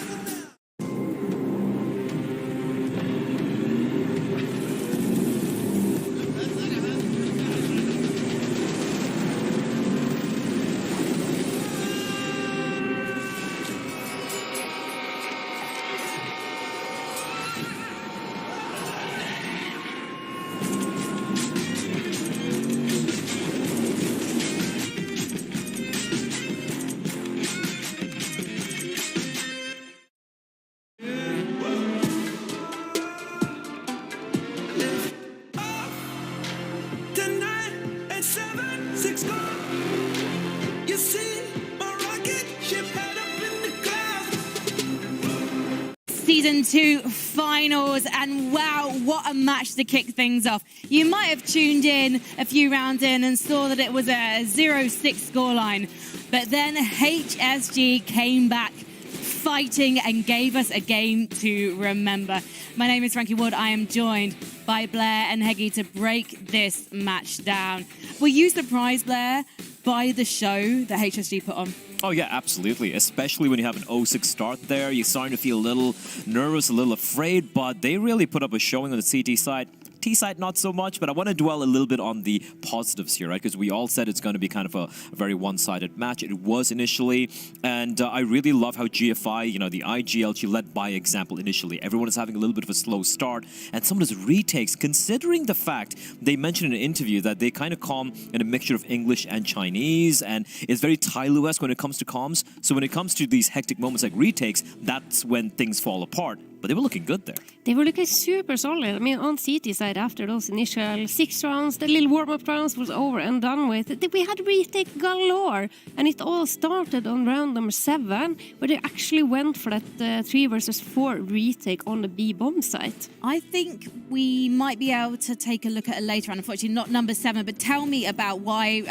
Season 2 finals, and wow, what a match to kick things off. You might have tuned in a few rounds in and saw that it was a 0-6 scoreline, but then HSG came back fighting and gave us a game to remember. My name is Frankie Wood. I am joined by Blair and Heggy to break this match down. Were you surprised, Blair, by the show that HSG put on? Oh, yeah, absolutely. Especially when you have an 0-6 start there. You're starting to feel a little nervous, a little afraid, but they really put up a showing on the CT side. T-side, not so much, but I want to dwell a little bit on the positives here, right? Because we all said it's going to be kind of a very one-sided match. It was initially, and I really love how GFI, the IGLG led by example initially. Everyone is having a little bit of a slow start, and some of those retakes, considering the fact they mentioned in an interview that they kind of come in a mixture of English and Chinese, and it's very Tyloo-esque when it comes to comms. So when it comes to these hectic moments like retakes, that's when things fall apart. But they were looking good there. They were looking super solid. I mean, on CT side, after those initial 6 rounds, the little warm-up rounds was over and done with. We had retake galore, and it all started on round number 7, where they actually went for that 3 versus 4 retake on the B bomb site. I think we might be able to take a look at it later on. Unfortunately, not number 7, but tell me about why.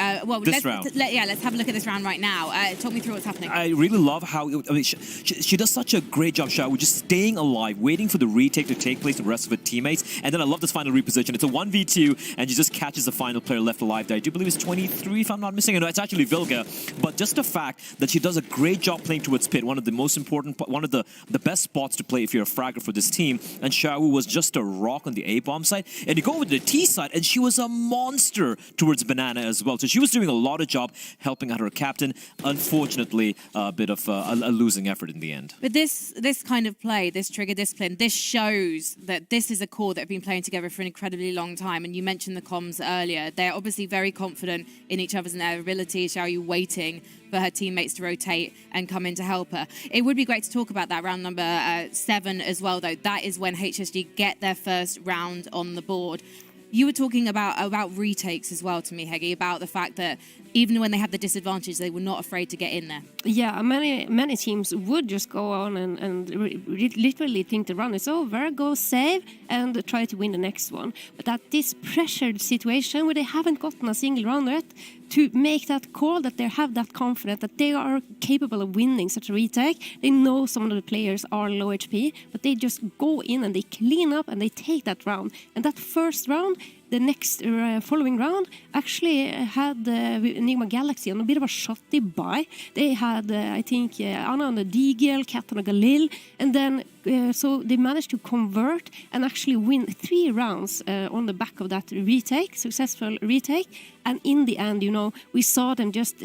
This round. Let's have a look at this round right now. Talk me through what's happening. I really love how she does such a great job, Shao, with just staying alive, waiting for the retake to take place with the rest of her teammates. And then I love this final reposition. It's a 1v2, and she just catches the final player left alive there. I do believe it's 23, if I'm not missing. No, it's actually Vilga. But just the fact that she does a great job playing towards pit, one of the most important, one of the best spots to play if you're a fragger for this team. And Shao was just a rock on the A-bomb side. And you go over to the T side, and she was a monster towards Banana as well. So she was doing a lot of job helping out her captain. Unfortunately, a bit of a losing effort in the end. But this kind of play, this trigger discipline, this shows that this is a core that have been playing together for an incredibly long time. And you mentioned the comms earlier. They're obviously very confident in each other's and their abilities. Shao Yu waiting for her teammates to rotate and come in to help her. It would be great to talk about that round number 7 as well, though. That is when HSG get their first round on the board. You were talking about retakes as well to me, Heggy, about the fact that even when they had the disadvantage, they were not afraid to get in there. Yeah, many teams would just go on and literally think the run is over, go save, and try to win the next one. But at this pressured situation where they haven't gotten a single round yet, to make that call, that they have that confidence that they are capable of winning such a retake. They know some of the players are low HP, but they just go in and they clean up and they take that round. And that first round, the next following round, actually had Enigma Galaxy on a bit of a shotty buy. They had, I think, Anna on the Deagle, Kat on the Galil, and then so they managed to convert and actually win 3 rounds on the back of that retake, successful retake. And in the end, we saw them just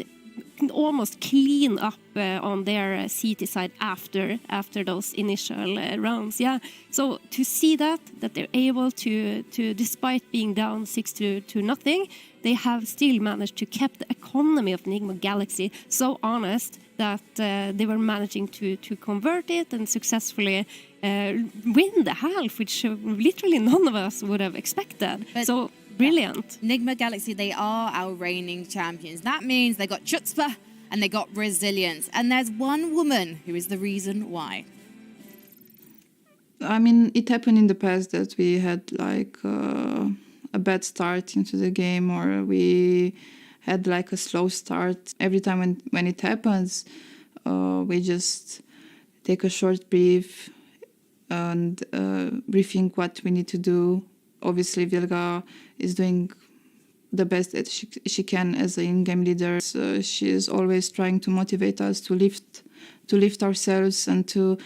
almost clean up on their CT side after those initial rounds. Yeah, so to see that they're able to despite being down 6-0, they have still managed to keep the economy of Enigma Galaxy so honest that they were managing to convert it and successfully win the half, which literally none of us would have expected. So brilliant. Enigma Galaxy, they are our reigning champions. That means they got chutzpah and they got resilience. And there's one woman who is the reason why. I mean, it happened in the past that we had like a bad start into the game, or we had like a slow start. Every time when it happens, we just take a short brief and rethink what we need to do. Obviously, Vilga is doing the best that she can as an in-game leader. So she is always trying to motivate us to lift ourselves and to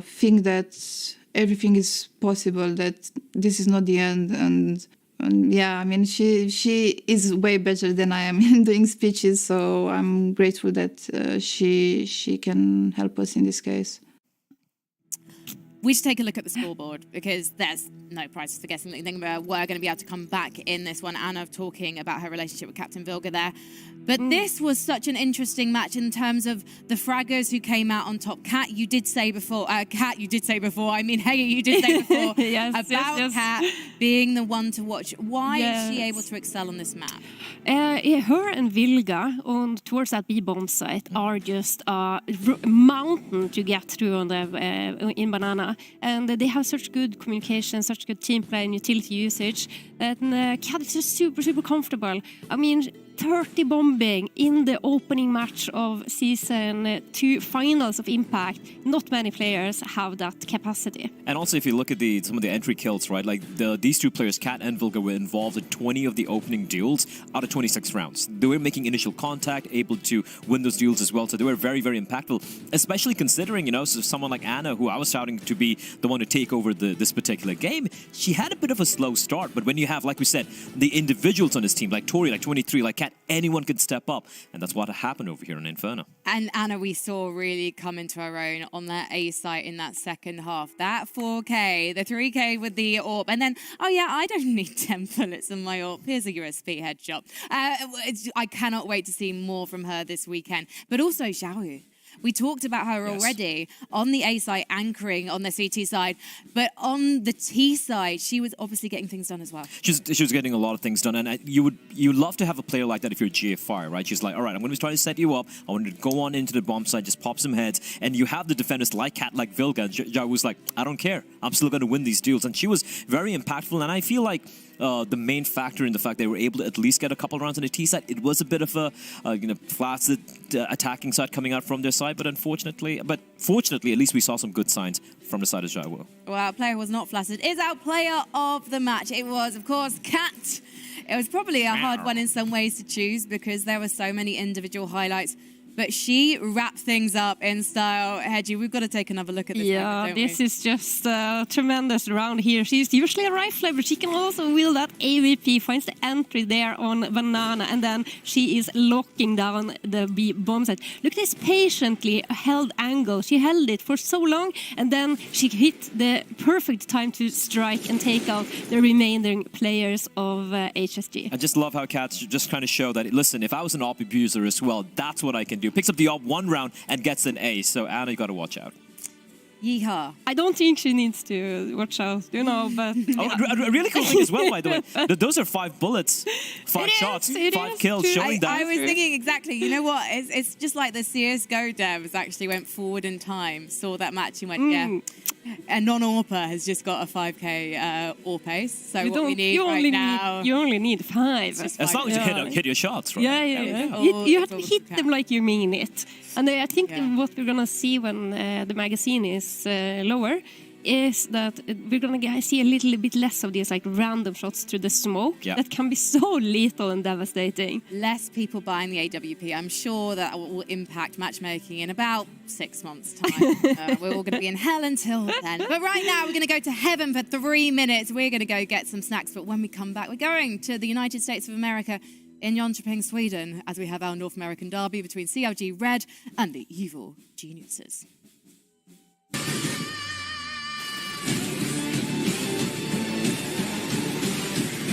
think that everything is possible, that this is not the end. And yeah, I mean, she is way better than I am in doing speeches. So I'm grateful that she can help us in this case. We should take a look at the scoreboard because there's no prizes for guessing. I think we're going to be able to come back in this one. Anna talking about her relationship with Captain Vilga there. But this was such an interesting match in terms of the fraggers who came out on top. Kat, you did say before. I mean, hey, you did say before yes, about Kat being the one to watch. Why is she able to excel on this map? Her and Vilga towards that B-bomb site are just a mountain to get through on the in Banana, and they have such good communication, such good team play and utility usage. And Kat is just super comfortable. I mean, 30 bombing in the opening match of season 2 finals of Impact. Not many players have that capacity. And also, if you look at some of the entry kills, right, like these two players, Kat and Vilga, were involved in 20 of the opening duels out of 26 rounds. They were making initial contact, able to win those duels as well. So they were very, very impactful, especially considering, you know, so someone like Anna, who I was shouting to be the one to take over this particular game, she had a bit of a slow start. But when you have, like we said, the individuals on this team, like Tori, like 23, like Kat, anyone can step up. And that's what happened over here in Inferno. And Anna, we saw really come into her own on that A site in that second half. That 4K, the 3K with the AWP. And then, oh yeah, I don't need 10 bullets in my AWP. Here's a USP headshot. I cannot wait to see more from her this weekend. But also Xiaoyu. We talked about her already on the A side, anchoring on the CT side, but on the T side, she was obviously getting things done as well. She was getting a lot of things done, and you'd love to have a player like that if you're GFR, right? She's like, all right, I'm going to try to set you up. I want to go on into the bomb side, just pop some heads, and you have the defenders like Kat, like Vilga. Ja was like, I don't care. I'm still going to win these duels, and she was very impactful, and I feel like the main factor in the fact they were able to at least get a couple rounds on the T side, it was a bit of a flaccid attacking side coming out from their side, but fortunately, at least we saw some good signs from the side of Jawo. Well, our player was not flaccid. Is our player of the match? It was, of course, Kat. It was probably a hard one in some ways to choose because there were so many individual highlights. But she wrapped things up in style. Hedgie, we've got to take another look at this. Yeah, this is just tremendous around here. She's usually a rifler, but she can also wield that AVP, finds the entry there on Banana, and then she is locking down the B bomb set. Look at this patiently held angle. She held it for so long, and then she hit the perfect time to strike and take out the remaining players of HSG. I just love how Kat just kind of show that, listen, if I was an AWP abuser as well, that's what I can do. Picks up the AWP one round and gets an ace. So Anna, you got to watch out. Yeehaw. I don't think she needs to watch out, you know, but... a really cool thing as well, by the way. Those are 5 bullets, 5 shots, 5 kills, showing that. I was thinking exactly, you know what, it's just like the CSGO devs actually went forward in time, saw that match and went, yeah, a non-AWPer has just got a 5k AWP ace, so what we need now... You only need 5. As long as you hit your shots, right? Yeah. You have to hit them like you mean it. And I think what we're going to see when the magazine is lower is that we're going to see a little bit less of these like random shots through the smoke that can be so lethal and devastating. Less people buying the AWP. I'm sure that will impact matchmaking in about 6 months' time. We're all going to be in hell until then. But right now, we're going to go to heaven for 3 minutes. We're going to go get some snacks. But when we come back, we're going to the United States of America in Jönköping, Sweden, as we have our North American derby between CLG Red and the Evil Geniuses.